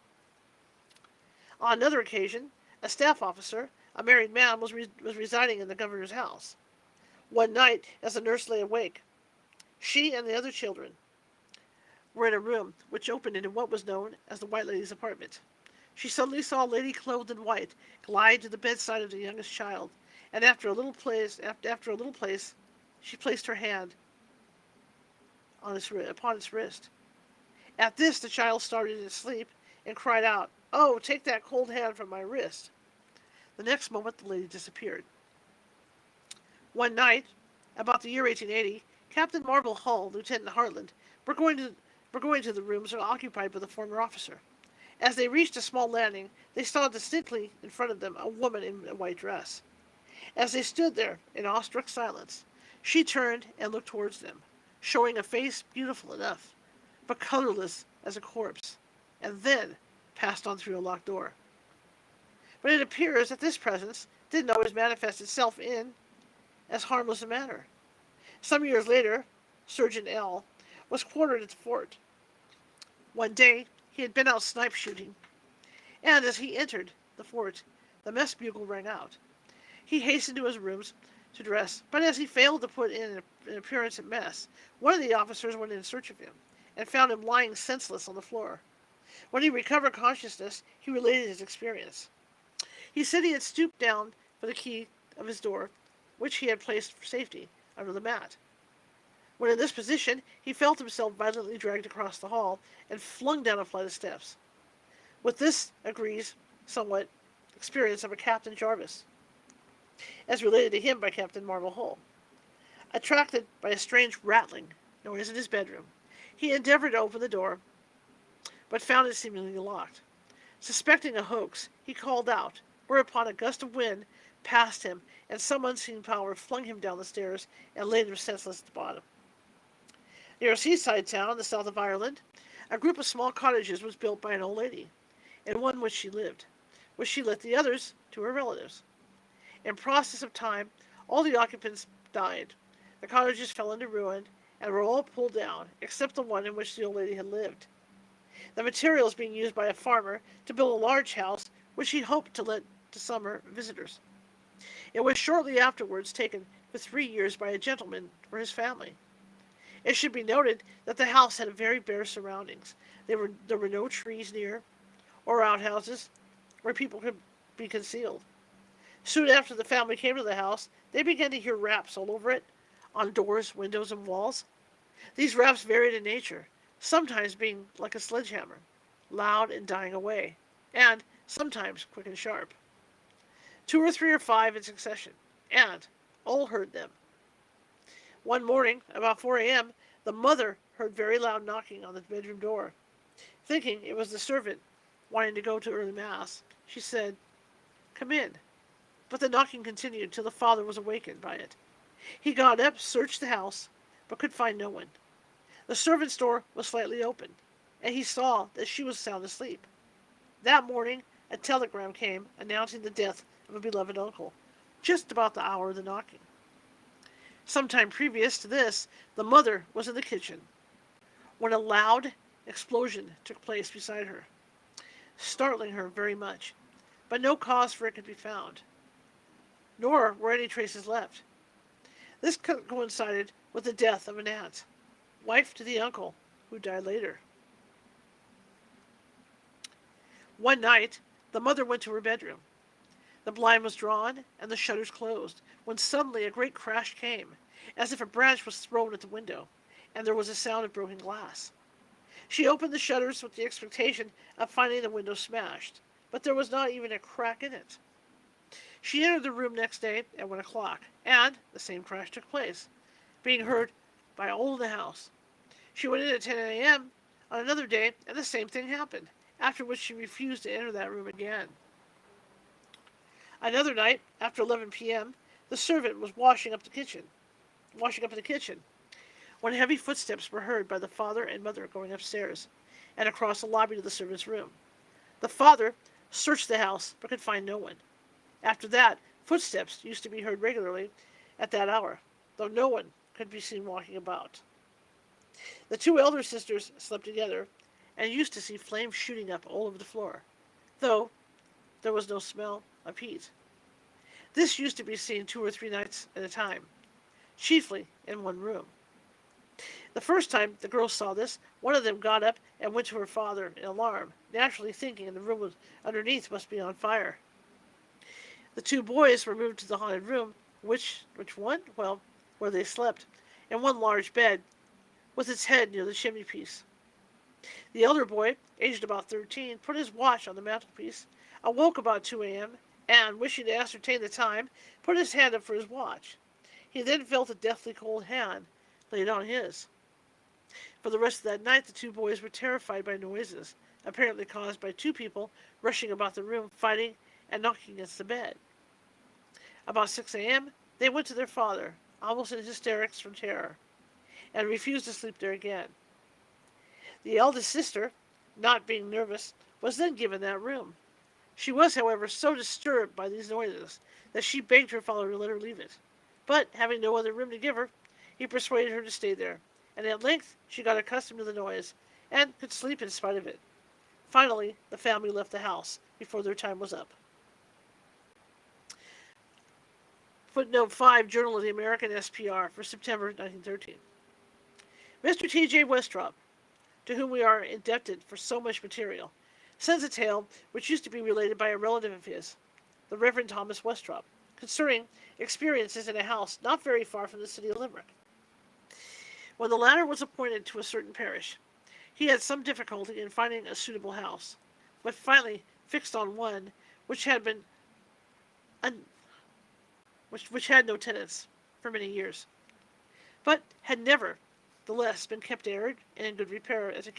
On another occasion, a staff officer, a married man, was residing in the governor's house. One night, as the nurse lay awake, she and the other children were in a room which opened into what was known as the White Lady's apartment. She suddenly saw a lady clothed in white glide to the bedside of the youngest child, and after a little place, she placed her hand upon its wrist. At this, the child started in his sleep and cried out, "Oh, take that cold hand from my wrist." The next moment, the lady disappeared. One night, about the year 1880, Captain Marvel Hull, Lieutenant Hartland, were going to the rooms occupied by the former officer. As they reached a small landing, they saw distinctly in front of them a woman in a white dress. As they stood there in awestruck silence, she turned and looked towards them, showing a face beautiful enough, but colorless as a corpse, and then passed on through a locked door. But it appears that this presence didn't always manifest itself in as harmless a manner. Some years later, Surgeon L. was quartered at the fort. One day he had been out snipe shooting, and as he entered the fort, the mess bugle rang out. He hastened to his rooms to dress, but as he failed to put in an appearance at mess, one of the officers went in search of him, and found him lying senseless on the floor. When he recovered consciousness, he related his experience. He said he had stooped down for the key of his door, which he had placed for safety under the mat. When in this position, he felt himself violently dragged across the hall and flung down a flight of steps. With this agrees somewhat experience of a Captain Jarvis, as related to him by Captain Marvel Hull. Attracted by a strange rattling noise in his bedroom, he endeavored to open the door, but found it seemingly locked. Suspecting a hoax, he called out, whereupon a gust of wind passed him, and some unseen power flung him down the stairs and laid him senseless at the bottom. Near a seaside town in the south of Ireland, a group of small cottages was built by an old lady, in one which she lived, which she let the others to her relatives. In process of time, all the occupants died. The cottages fell into ruin, and were all pulled down, except the one in which the old lady had lived. The materials being used by a farmer to build a large house, which he hoped to let to summer visitors. It was shortly afterwards taken for 3 years by a gentleman for his family. It should be noted that the house had very bare surroundings. There were no trees near, or outhouses, where people could be concealed. Soon after the family came to the house, they began to hear raps all over it, on doors, windows, and walls. These raps varied in nature, sometimes being like a sledgehammer, loud and dying away, and sometimes quick and sharp. 2 or 3 or 5 in succession, and all heard them. One morning, about 4 a.m., the mother heard very loud knocking on the bedroom door. Thinking it was the servant wanting to go to early mass, she said, "Come in." But the knocking continued till the father was awakened by it. He got up, searched the house, but could find no one. The servant's door was slightly open, and he saw that she was sound asleep. That morning, a telegram came announcing the death of a beloved uncle, just about the hour of the knocking. Some time previous to this, the mother was in the kitchen, when a loud explosion took place beside her, startling her very much, but no cause for it could be found, nor were any traces left. This coincided with the death of an aunt, wife to the uncle, who died later. One night, the mother went to her bedroom. The blind was drawn and the shutters closed, when suddenly a great crash came, as if a branch was thrown at the window, and there was a sound of broken glass. She opened the shutters with the expectation of finding the window smashed, but there was not even a crack in it. She entered the room next day at 1 o'clock, and the same crash took place, being heard by all in the house. She went in at 10 a.m. on another day, and the same thing happened, after which she refused to enter that room again. Another night, after 11 p.m., the servant was washing up in the kitchen, when heavy footsteps were heard by the father and mother going upstairs, and across the lobby to the servant's room. The father searched the house, but could find no one. After that, footsteps used to be heard regularly at that hour, though no one could be seen walking about. The 2 elder sisters slept together, and used to see flames shooting up all over the floor, though there was no smell of heat. This used to be seen 2 or 3 nights at a time, chiefly in one room. The first time the girls saw this, one of them got up and went to her father in alarm, naturally thinking the room underneath must be on fire. The 2 boys were moved to the haunted room, which one? Well, where they slept, in one large bed, with its head near the chimney piece. The elder boy, aged about 13, put his watch on the mantelpiece, awoke about 2 a.m., and, wishing to ascertain the time, put his hand up for his watch. He then felt a deathly cold hand laid on his. For the rest of that night, the 2 boys were terrified by noises, apparently caused by 2 people rushing about the room, fighting and knocking against the bed. About 6 a.m., they went to their father, almost in hysterics from terror, and refused to sleep there again. The eldest sister, not being nervous, was then given that room. She was, however, so disturbed by these noises that she begged her father to let her leave it. But, having no other room to give her, he persuaded her to stay there, and at length she got accustomed to the noise, and could sleep in spite of it. Finally, the family left the house before their time was up. Footnote 5, Journal of the American SPR for September 1913. Mr. T.J. Westrop, to whom we are indebted for so much material, sends a tale which used to be related by a relative of his, the Reverend Thomas Westrop, concerning experiences in a house not very far from the city of Limerick. When the latter was appointed to a certain parish, he had some difficulty in finding a suitable house, but finally fixed on one which had been which had no tenants for many years, but had nevertheless been kept aired and in good repair as a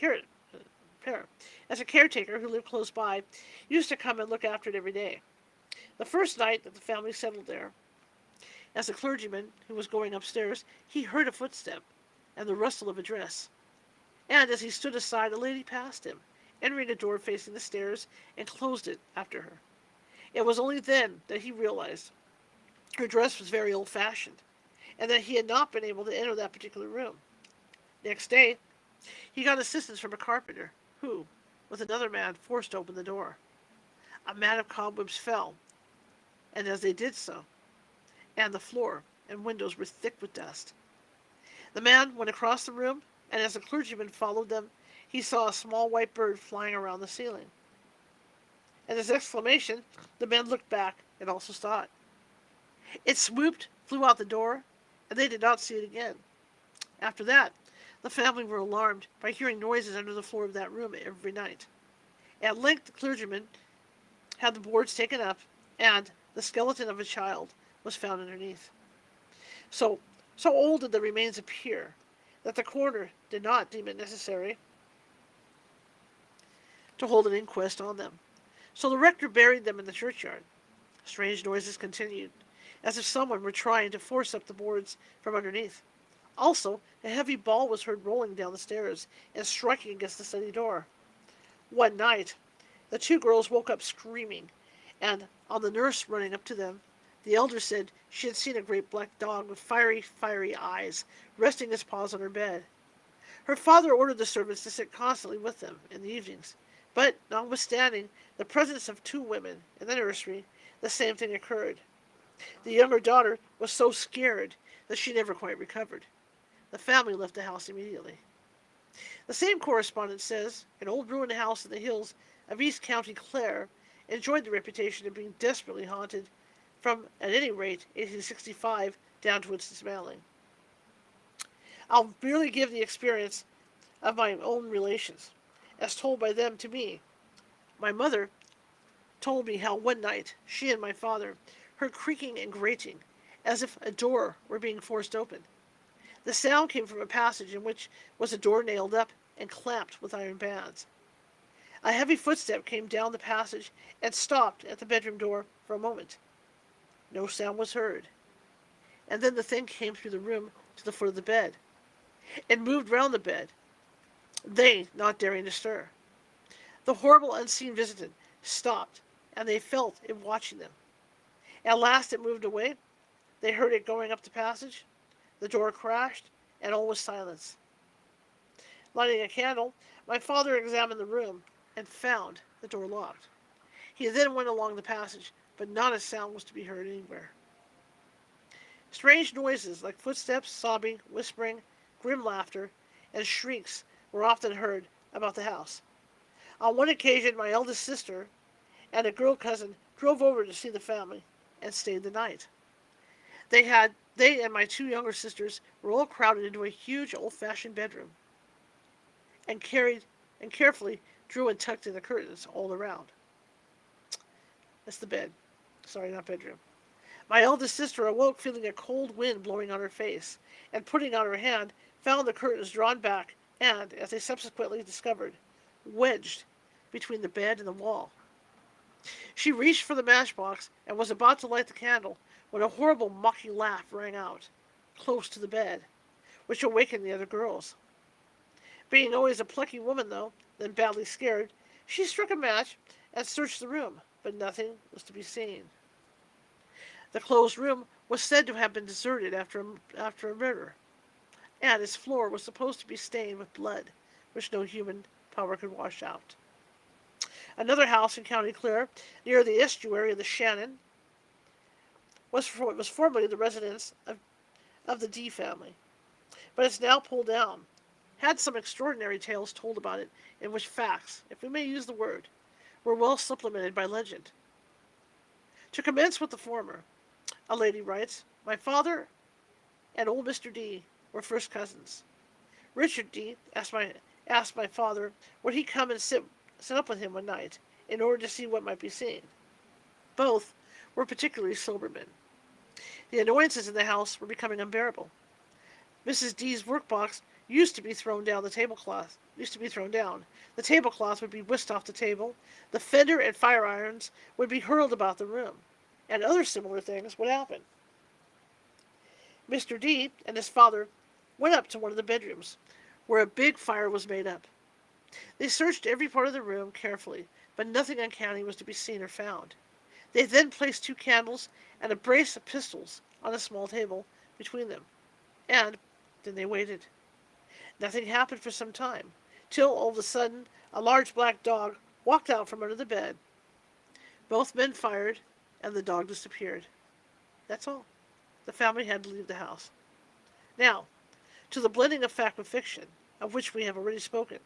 caretaker who lived close by used to come and look after it every day. The first night that the family settled there, as the clergyman who was going upstairs, he heard a footstep and the rustle of a dress, and as he stood aside, a lady passed him, entering a door facing the stairs, and closed it after her. It was only then that he realized her dress was very old-fashioned, and that he had not been able to enter that particular room. Next day, he got assistance from a carpenter, who, with another man, forced open the door. A mat of cobwebs fell, and as they did so, and the floor and windows were thick with dust. The man went across the room, and as the clergyman followed them, he saw a small white bird flying around the ceiling. At his exclamation, the men looked back and also saw it. It swooped, flew out the door, and they did not see it again. After that, the family were alarmed by hearing noises under the floor of that room every night. At length, the clergyman had the boards taken up, and the skeleton of a child was found underneath. So old did the remains appear that the coroner did not deem it necessary to hold an inquest on them. So the rector buried them in the churchyard. Strange noises continued, as if someone were trying to force up the boards from underneath. Also, a heavy ball was heard rolling down the stairs and striking against the study door. One night, the two girls woke up screaming, and on the nurse running up to them, the elder said she had seen a great black dog with fiery eyes resting his paws on her bed. Her father ordered the servants to sit constantly with them in the evenings, but notwithstanding the presence of two women in the nursery, the same thing occurred. The younger daughter was so scared that she never quite recovered. The family left the house immediately. The same correspondent says an old ruined house in the hills of East County Clare enjoyed the reputation of being desperately haunted from, at any rate, 1865 down to its dismantling. I'll merely give the experience of my own relations, as told by them to me. My mother told me how one night she and my father heard creaking and grating, as if a door were being forced open. The sound came from a passage in which was a door nailed up and clamped with iron bands. A heavy footstep came down the passage and stopped at the bedroom door for a moment. No sound was heard. And then the thing came through the room to the foot of the bed. It moved round the bed, they not daring to stir. The horrible unseen visitant stopped, and they felt it watching them. At last it moved away. They heard it going up the passage. The door crashed, and all was silence. Lighting a candle, my father examined the room and found the door locked. He then went along the passage, but not a sound was to be heard anywhere. Strange noises like footsteps, sobbing, whispering, grim laughter, and shrieks were often heard about the house. On one occasion, my eldest sister and a girl cousin drove over to see the family and stayed the night. They and my two younger sisters were all crowded into a huge old-fashioned bedroom and carefully drew and tucked in the curtains all around. That's the bed. Sorry, not bedroom. My eldest sister awoke feeling a cold wind blowing on her face, and putting out her hand, found the curtains drawn back and, as they subsequently discovered, wedged between the bed and the wall. She reached for the matchbox and was about to light the candle when a horrible mocking laugh rang out, close to the bed, which awakened the other girls. Being always a plucky woman, though, then badly scared, she struck a match and searched the room, but nothing was to be seen. The closed room was said to have been deserted after a murder. and its floor was supposed to be stained with blood, which no human power could wash out. Another house in County Clare, near the estuary of the Shannon, was formerly the residence of the D family, but it's now pulled down. Had some extraordinary tales told about it, in which facts, if we may use the word, were well supplemented by legend. To commence with the former, a lady writes, my father and old Mr. D were first cousins. Richard D asked my father would he come and sit up with him one night in order to see what might be seen. Both were particularly sober men. The annoyances in the house were becoming unbearable. Mrs. D's workbox used to be thrown down. The tablecloth would be whisked off the table. The fender and fire irons would be hurled about the room, and other similar things would happen. Mr. D and his father went up to one of the bedrooms, where a big fire was made up. They searched every part of the room carefully, but nothing uncanny was to be seen or found. They then placed 2 candles and a brace of pistols on a small table between them, and then they waited. Nothing happened for some time, till all of a sudden a large black dog walked out from under the bed. Both men fired, and the dog disappeared. That's all. The family had to leave the house. Now, to the blending of fact with fiction, of which we have already spoken.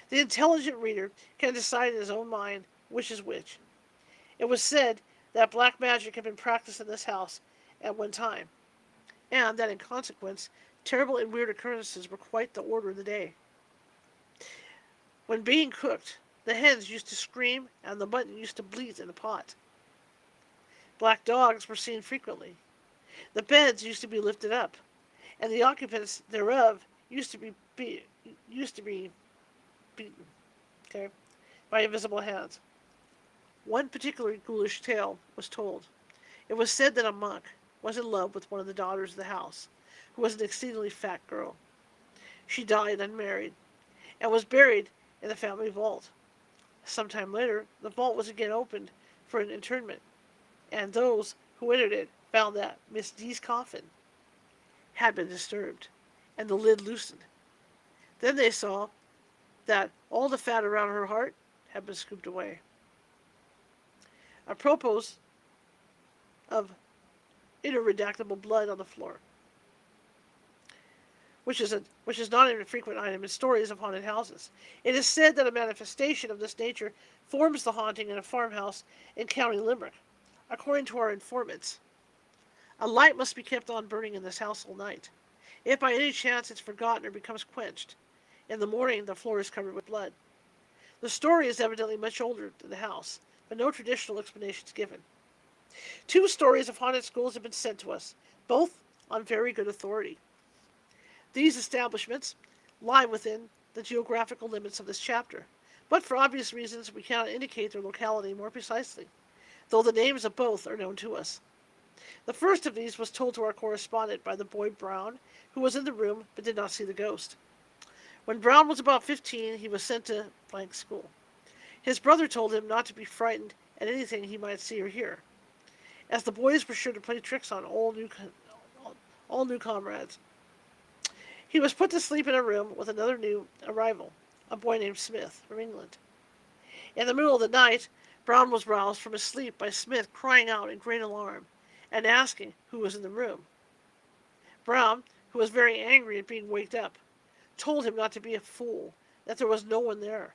The intelligent reader can decide in his own mind which is which. It was said that black magic had been practiced in this house at one time, and that in consequence terrible and weird occurrences were quite the order of the day. When being cooked, the hens used to scream and the mutton used to bleat in the pot. Black dogs were seen frequently. The beds used to be lifted up, and the occupants thereof used to be beaten, by invisible hands. One particularly ghoulish tale was told. It was said that a monk was in love with one of the daughters of the house, who was an exceedingly fat girl. She died unmarried, and was buried in the family vault. Some time later, the vault was again opened for an interment, and those who entered it found that Miss D's coffin had been disturbed, and the lid loosened. Then they saw that all the fat around her heart had been scooped away. Apropos of interredactable blood on the floor, which is not an infrequent item in stories of haunted houses. It is said that a manifestation of this nature forms the haunting in a farmhouse in County Limerick. According to our informants, a light must be kept on burning in this house all night. If by any chance it's forgotten or becomes quenched, in the morning the floor is covered with blood. The story is evidently much older than the house, but no traditional explanation is given. 2 stories of haunted schools have been sent to us, both on very good authority. These establishments lie within the geographical limits of this chapter, but for obvious reasons we cannot indicate their locality more precisely, though the names of both are known to us. The first of these was told to our correspondent by the boy Brown, who was in the room but did not see the ghost. When Brown was about 15, he was sent to school. His brother told him not to be frightened at anything he might see or hear, as the boys were sure to play tricks on all new comrades. He was put to sleep in a room with another new arrival, a boy named Smith, from England. In the middle of the night, Brown was roused from his sleep by Smith crying out in great alarm and asking who was in the room. Brown, who was very angry at being waked up, told him not to be a fool, that there was no one there.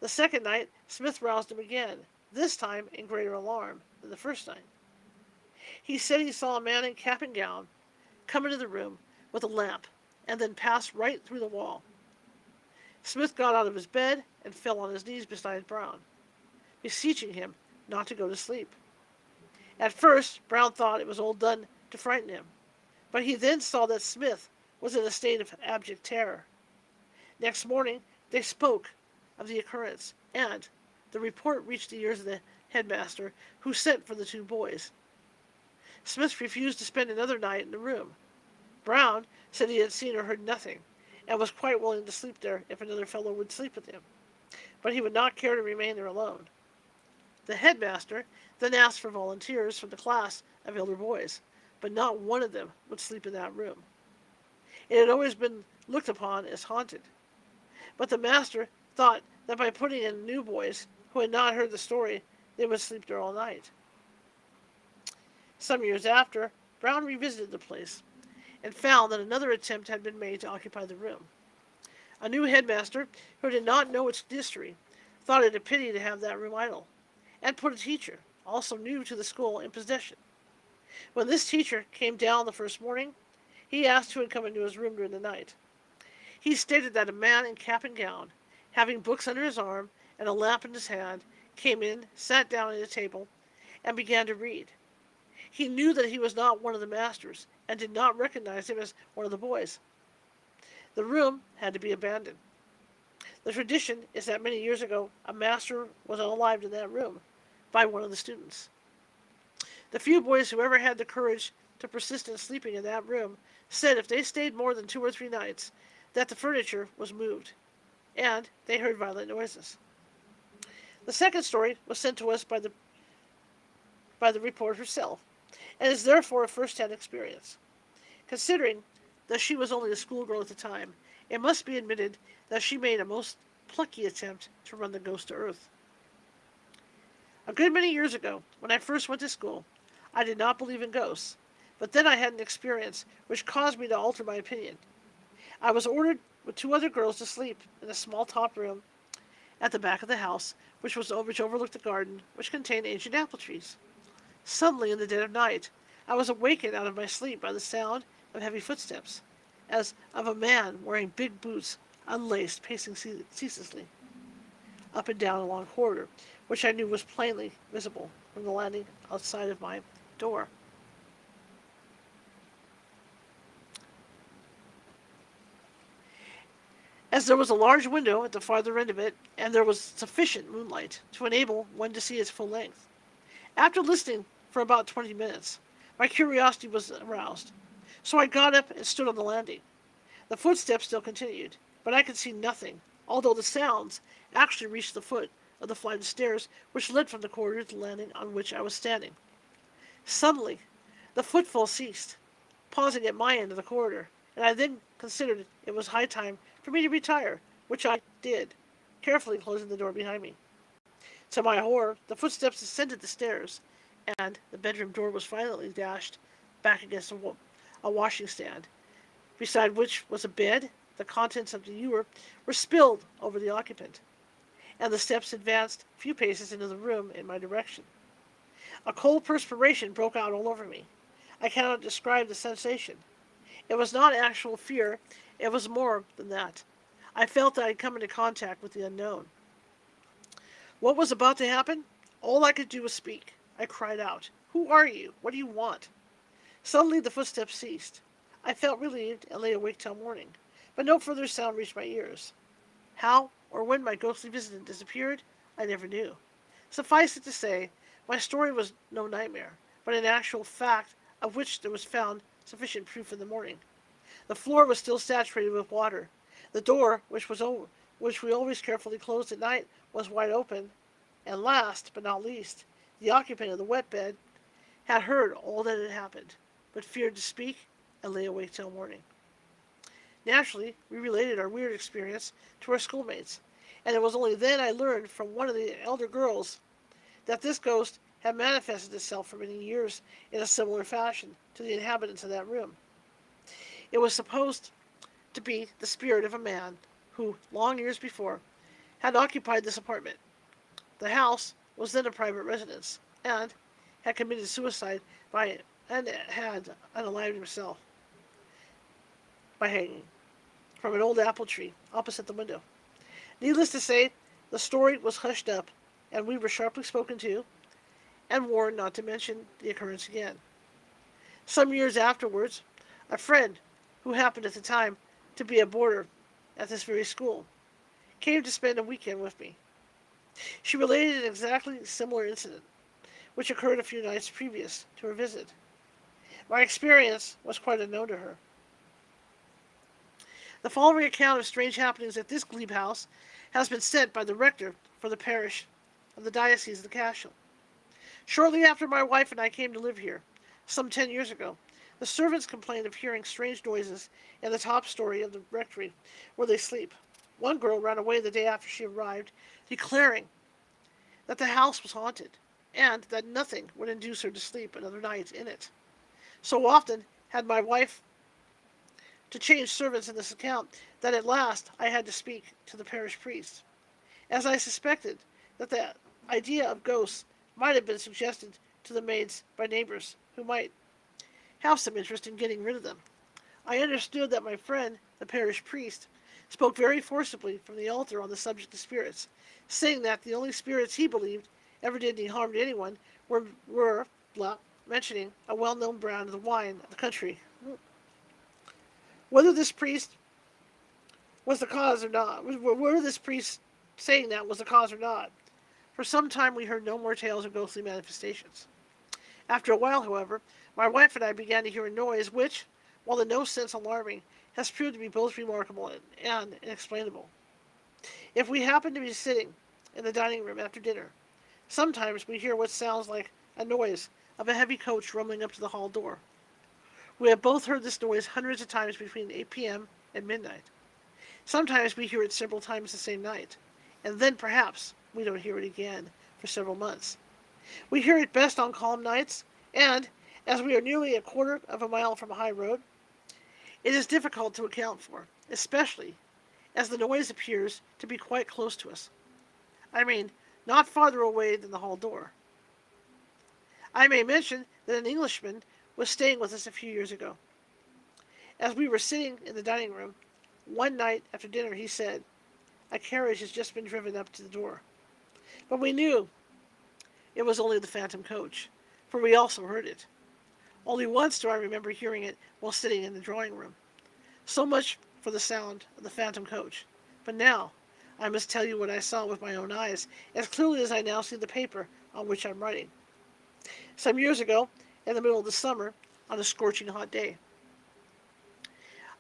The second night, Smith roused him again, this time in greater alarm than the first night. He said he saw a man in cap and gown come into the room with a lamp and then pass right through the wall. Smith got out of his bed and fell on his knees beside Brown, beseeching him not to go to sleep. At first, Brown thought it was all done to frighten him, but he then saw that Smith was in a state of abject terror. Next morning, they spoke of the occurrence, and the report reached the ears of the headmaster, who sent for the 2 boys. Smith refused to spend another night in the room. Brown said he had seen or heard nothing, and was quite willing to sleep there if another fellow would sleep with him, but he would not care to remain there alone. The headmaster then asked for volunteers from the class of elder boys, but not one of them would sleep in that room. It had always been looked upon as haunted. But the master thought that by putting in new boys who had not heard the story, they would sleep there all night. Some years after, Brown revisited the place and found that another attempt had been made to occupy the room. A new headmaster, who did not know its history, thought it a pity to have that room idle, and put a teacher, also new to the school, in possession. When this teacher came down the first morning, he asked who had come into his room during the night. He stated that a man in cap and gown, having books under his arm and a lamp in his hand, came in, sat down at a table, and began to read. He knew that he was not one of the masters, and did not recognize him as one of the boys. The room had to be abandoned. The tradition is that many years ago, a master was unalived in that room by one of the students. The few boys who ever had the courage to persist in sleeping in that room said if they stayed more than 2 or 3 nights, that the furniture was moved, and they heard violent noises. The second story was sent to us by the reporter herself, and is therefore a first-hand experience. Considering that she was only a schoolgirl at the time, it must be admitted that she made a most plucky attempt to run the ghost to earth. A good many years ago, when I first went to school, I did not believe in ghosts, but then I had an experience which caused me to alter my opinion. I was ordered with 2 other girls to sleep in a small top room at the back of the house, which overlooked the garden, which contained ancient apple trees. Suddenly, in the dead of night, I was awakened out of my sleep by the sound of heavy footsteps, as of a man wearing big boots, unlaced, pacing ceaselessly up and down a long corridor, which I knew was plainly visible from the landing outside of my door. As there was a large window at the farther end of it, and there was sufficient moonlight to enable one to see its full length. After listening for about 20 minutes, my curiosity was aroused, so I got up and stood on the landing. The footsteps still continued, but I could see nothing, although the sounds actually reached the foot of the flight of stairs which led from the corridor to the landing on which I was standing. Suddenly, the footfall ceased, pausing at my end of the corridor, and I then considered it was high time for me to retire, which I did, carefully closing the door behind me. To my horror, the footsteps ascended the stairs, and the bedroom door was violently dashed back against a washing stand, beside which was a bed. The contents of the ewer were spilled over the occupant, and the steps advanced a few paces into the room in my direction. A cold perspiration broke out all over me. I cannot describe the sensation. It was not actual fear, it was more than that. I felt that I had come into contact with the unknown. What was about to happen? All I could do was speak. I cried out, "Who are you? What do you want?" Suddenly the footsteps ceased. I felt relieved and lay awake till morning, but no further sound reached my ears. How or when my ghostly visitant disappeared, I never knew. Suffice it to say, my story was no nightmare, but an actual fact of which there was found sufficient proof in the morning. The floor was still saturated with water. The door, which we always carefully closed at night, was wide open. And last, but not least, the occupant of the wet bed had heard all that had happened, but feared to speak and lay awake till morning. Naturally, we related our weird experience to our schoolmates, and it was only then I learned from one of the elder girls that this ghost had manifested itself for many years in a similar fashion to the inhabitants of that room. It was supposed to be the spirit of a man who, long years before, had occupied this apartment. The house was then a private residence, and had committed suicide and had unalived himself by hanging from an old apple tree opposite the window. Needless to say, the story was hushed up, and we were sharply spoken to, and warned not to mention the occurrence again. Some years afterwards, a friend, who happened at the time to be a boarder at this very school, came to spend a weekend with me. She related an exactly similar incident, which occurred a few nights previous to her visit. My experience was quite unknown to her. The following account of strange happenings at this glebe house has been sent by the rector for the parish of the Diocese of the Cashel. Shortly after my wife and I came to live here, some 10 years ago, The servants complained of hearing strange noises in the top story of the rectory where they sleep. One girl ran away the day after she arrived, declaring that the house was haunted and that nothing would induce her to sleep another night in it. So often had my wife to change servants in this account that at last I had to speak to the parish priest, as I suspected that the idea of ghosts might have been suggested to the maids by neighbors who might have some interest in getting rid of them. I understood that my friend, the parish priest, spoke very forcibly from the altar on the subject of spirits, saying that the only spirits he believed ever did any harm to anyone were blah, mentioning a well-known brand of the wine of the country. Whether this priest was the cause or not, whether this priest saying that was the cause or not, for some time we heard no more tales of ghostly manifestations. After a while, however, my wife and I began to hear a noise which, while in no sense alarming, has proved to be both remarkable and inexplainable. If we happen to be sitting in the dining room after dinner, sometimes we hear what sounds like a noise of a heavy coach rumbling up to the hall door. We have both heard this noise hundreds of times between 8 p.m. and midnight. Sometimes we hear it several times the same night, and then perhaps we don't hear it again for several months. We hear it best on calm nights, and, as we are nearly a quarter of a mile from a high road, it is difficult to account for, especially as the noise appears to be quite close to us. I mean, not farther away than the hall door. I may mention that an Englishman was staying with us a few years ago. As we were sitting in the dining room, one night after dinner he said, "A carriage has just been driven up to the door." But we knew it was only the phantom coach, for we also heard it. Only once do I remember hearing it while sitting in the drawing room. So much for the sound of the phantom coach. But now, I must tell you what I saw with my own eyes, as clearly as I now see the paper on which I'm writing. Some years ago, in the middle of the summer, on a scorching hot day,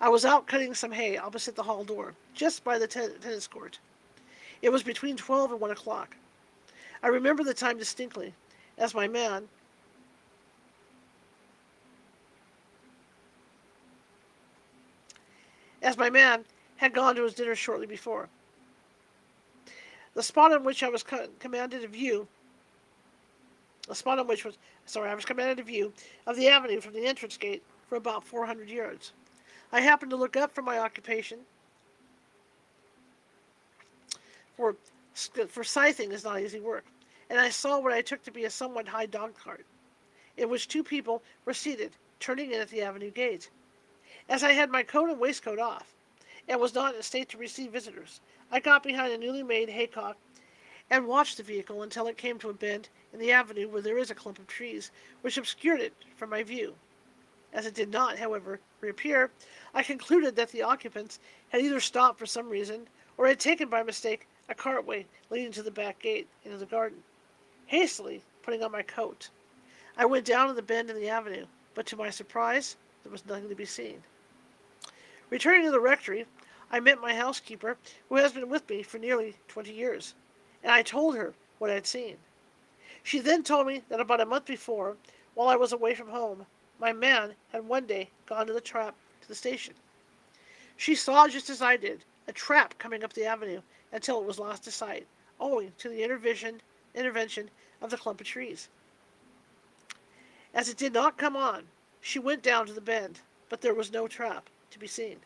I was out cutting some hay opposite the hall door, just by the tennis court. It was between 12 and 1 o'clock. I remember the time distinctly, as my man had gone to his dinner shortly before. The spot on which I was commanded a view of the avenue from the entrance gate for about 400 yards. I happened to look up from my occupation, for scything is not easy work, and I saw what I took to be a somewhat high dog cart, in which two people were seated, turning in at the avenue gate. As I had my coat and waistcoat off, and was not in a state to receive visitors, I got behind a newly made haycock and watched the vehicle until it came to a bend in the avenue where there is a clump of trees, which obscured it from my view. As it did not, however, reappear, I concluded that the occupants had either stopped for some reason, or had taken by mistake a cartway leading to the back gate into the garden. Hastily putting on my coat, I went down to the bend in the avenue, but to my surprise, there was nothing to be seen. Returning to the rectory, I met my housekeeper, who has been with me for nearly 20 years, and I told her what I had seen. She then told me that about a month before, while I was away from home, my man had one day gone to the station. She saw, just as I did, a trap coming up the avenue until it was lost to sight, owing to the intervention of the clump of trees. As it did not come on, she went down to the bend, but there was no trap to be seen.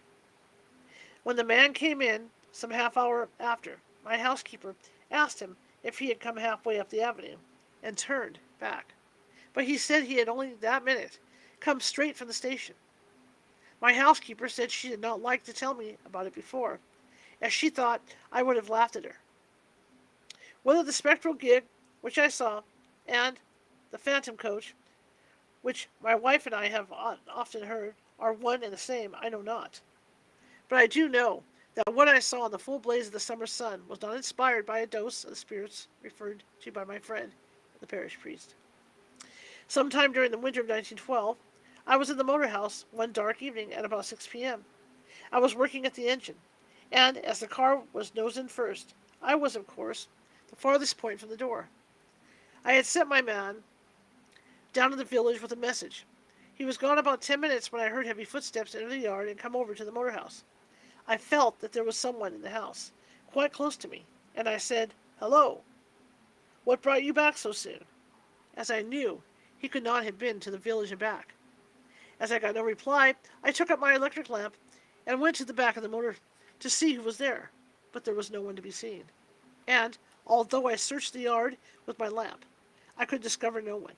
When the man came in, some half hour after, my housekeeper asked him if he had come halfway up the avenue, and turned back. But he said he had only that minute come straight from the station. My housekeeper said she did not like to tell me about it before, as she thought I would have laughed at her. Whether the spectral gig, which I saw, and the phantom coach, which my wife and I have often heard, are one and the same, I know not. But I do know that what I saw in the full blaze of the summer sun was not inspired by a dose of the spirits referred to by my friend, the parish priest. Sometime during the winter of 1912, I was in the motor house one dark evening at about 6 p.m. I was working at the engine, and as the car was nose in first, I was, of course, the farthest point from the door. I had sent my man down to the village with a message. He was gone about 10 minutes when I heard heavy footsteps enter the yard and come over to the motor house. I felt that there was someone in the house, quite close to me, and I said, "Hello. What brought you back so soon?" As I knew, he could not have been to the village and back. As I got no reply, I took up my electric lamp and went to the back of the motor to see who was there, but there was no one to be seen. And, although I searched the yard with my lamp, I could discover no one.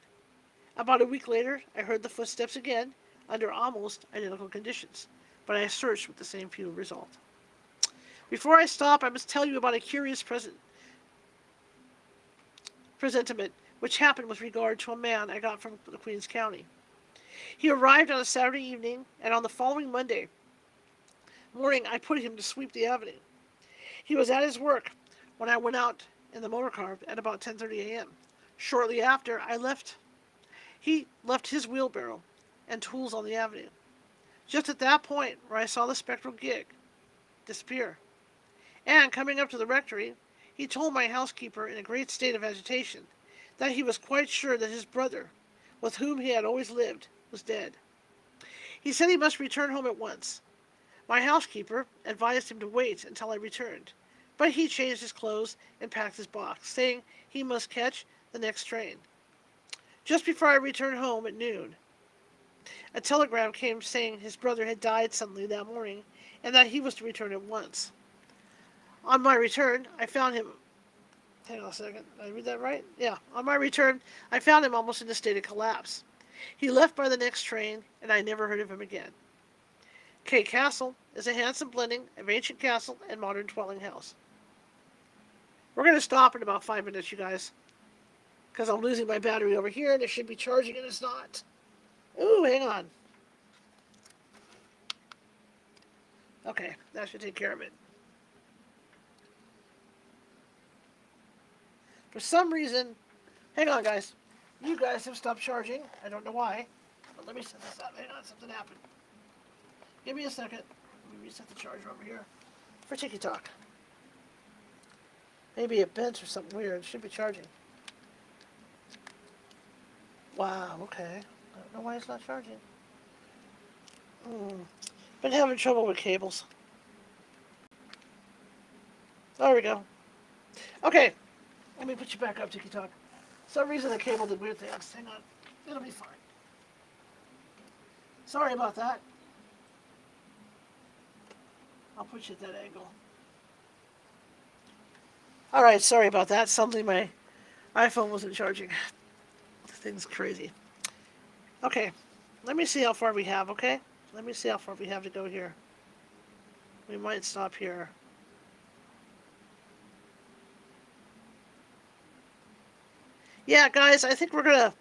About a week later, I heard the footsteps again, under almost identical conditions, but I searched with the same futile result. Before I stop, I must tell you about a curious presentiment which happened with regard to a man I got from the Queen's County. He arrived on a Saturday evening, and on the following Monday morning I put him to sweep the avenue. He was at his work when I went out in the motor car at about 10:30 a.m. Shortly after, he left his wheelbarrow and tools on the avenue. Just at that point where I saw the spectral gig disappear. And coming up to the rectory, he told my housekeeper in a great state of agitation that he was quite sure that his brother, with whom he had always lived, was dead. He said he must return home at once. My housekeeper advised him to wait until I returned, but he changed his clothes and packed his box, saying he must catch the next train. Just before I returned home at noon, a telegram came saying his brother had died suddenly that morning and that he was to return at once. On my return, I found him. Hang on a second. Did I read that right? Yeah. On my return, I found him almost in a state of collapse. He left by the next train, and I never heard of him again. K Castle is a handsome blending of ancient castle and modern dwelling house. We're going to stop in about 5 minutes, you guys, because I'm losing my battery over here, and it should be charging, and it's not. Ooh, hang on. Okay, that should take care of it. For some reason, hang on, guys. You guys have stopped charging. I don't know why, but let me set this up. Hang on, something happened. Give me a second. Let me reset the charger over here for TikTok. Maybe it bent or something weird. It should be charging. Wow, okay. I don't know why it's not charging. Been having trouble with cables. There we go. Okay, let me put you back up, TikTok. For some reason the cable did weird things. Hang on. It'll be fine. Sorry about that. I'll put you at that angle. Alright, sorry about that. Suddenly my iPhone wasn't charging. The thing's crazy. Okay, let me see how far we have, okay? Let me see how far we have to go here. We might stop here. Yeah, guys, I think we're gonna...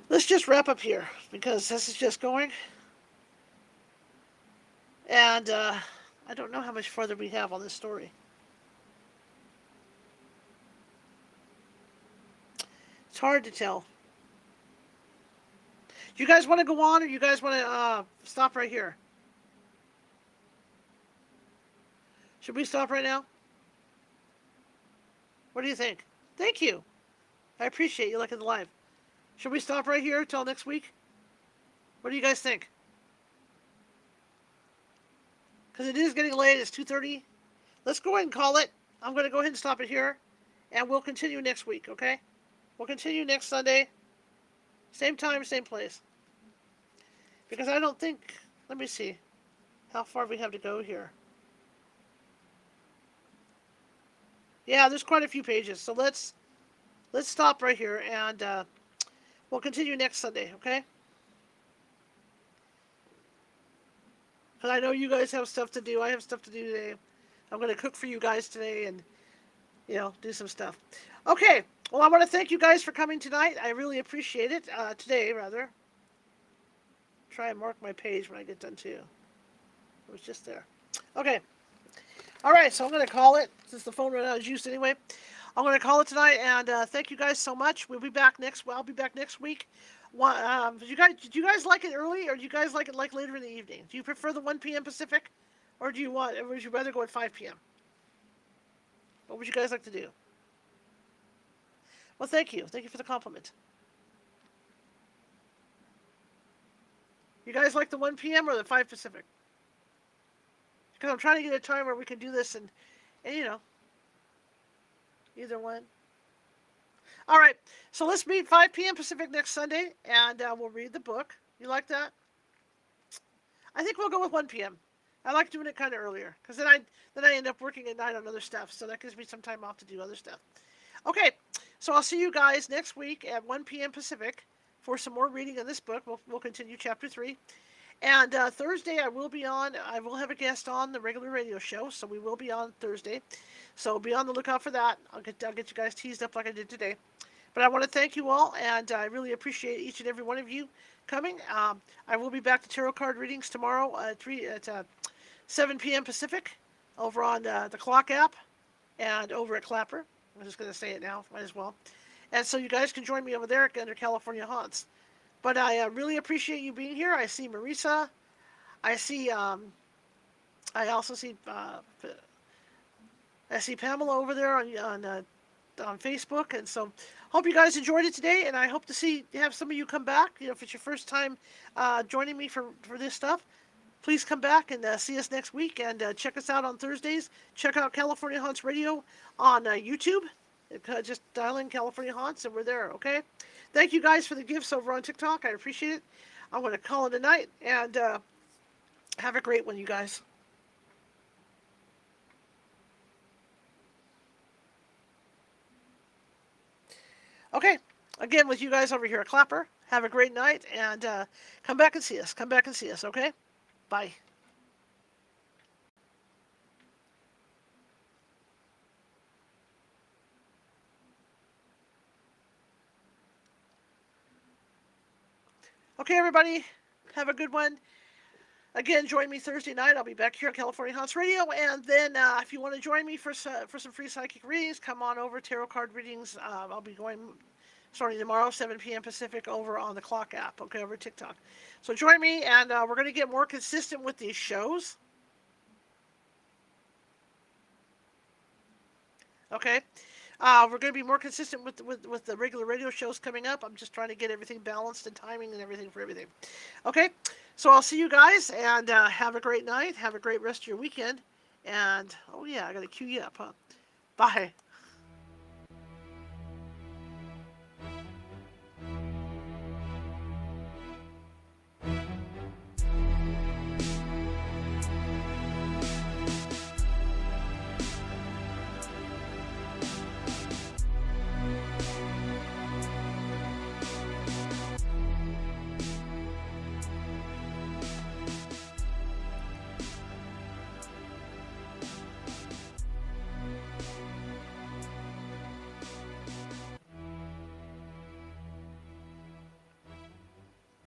Let's just wrap up here, because this is just going. And, I don't know how much further we have on this story. It's hard to tell. Do you guys want to go on, or you guys want to stop right here? Should we stop right now? What do you think? Thank you. I appreciate you looking live. Should we stop right here till next week? What do you guys think? Because it is getting late. It's 2:30. Let's go ahead and call it. I'm going to go ahead and stop it here. And we'll continue next week, okay? We'll continue next Sunday. Same time, same place. Because I don't think... Let me see how far we have to go here. Yeah, there's quite a few pages. So let's stop right here. And we'll continue next Sunday, okay? Because I know you guys have stuff to do. I have stuff to do today. I'm going to cook for you guys today and, do some stuff. Okay. Well, I want to thank you guys for coming tonight. I really appreciate it. Today, rather. Try and mark my page when I get done, too. It was just there. Okay. All right. So I'm going to call it, since the phone ran out of juice anyway. I'm going to call it tonight, and thank you guys so much. We'll be back I'll be back next week. Did you guys like it early, or do you guys like it later in the evening? Do you prefer the 1 p.m. Pacific, or would you rather go at 5 p.m.? What would you guys like to do? Well, thank you. Thank you for the compliment. You guys like the 1 p.m. or the 5 Pacific? Because I'm trying to get a time where we can do this and either one. All right, so let's meet 5 p.m. Pacific next Sunday, and we'll read the book. You like that? I think we'll go with 1 p.m. I like doing it kind of earlier, because then I end up working at night on other stuff, so that gives me some time off to do other stuff. Okay, so I'll see you guys next week at 1 p.m. Pacific for some more reading of this book. We'll continue chapter 3. And Thursday I will be on. I will have a guest on the regular radio show, so we will be on Thursday. So be on the lookout for that. I'll get you guys teased up like I did today. But I want to thank you all, and I really appreciate each and every one of you coming. I will be back to tarot card readings tomorrow at 7 p.m. Pacific over on the Clock app and over at Clapper. I'm just going to say it now, might as well. And so you guys can join me over there under California Haunts. But I really appreciate you being here. I see Marisa. I see. I also see. I see Pamela over there on Facebook, and so hope you guys enjoyed it today. And I hope to have some of you come back. If it's your first time joining me for this stuff, please come back and see us next week. And check us out on Thursdays. Check out California Haunts Radio on YouTube. Just dial in California Haunts, and we're there. Okay. Thank you guys for the gifts over on TikTok. I appreciate it. I'm going to call it a night, and have a great one, you guys. Okay, again with you guys over here at Clapper. Have a great night, and come back and see us. Come back and see us, okay? Bye. Okay, everybody, have a good one. Again, join me Thursday night. I'll be back here at California Haunts Radio. And then if you want to join me for some free psychic readings, come on over. Tarot card readings. I'll be going starting tomorrow, 7 p.m. Pacific, over on the Clock app, okay, over TikTok. So join me, and we're going to get more consistent with these shows. Okay? We're going to be more consistent with the regular radio shows coming up. I'm just trying to get everything balanced and timing and everything for everything. Okay? So I'll see you guys, and have a great night. Have a great rest of your weekend. And, oh yeah, I got to cue you up, huh? Bye.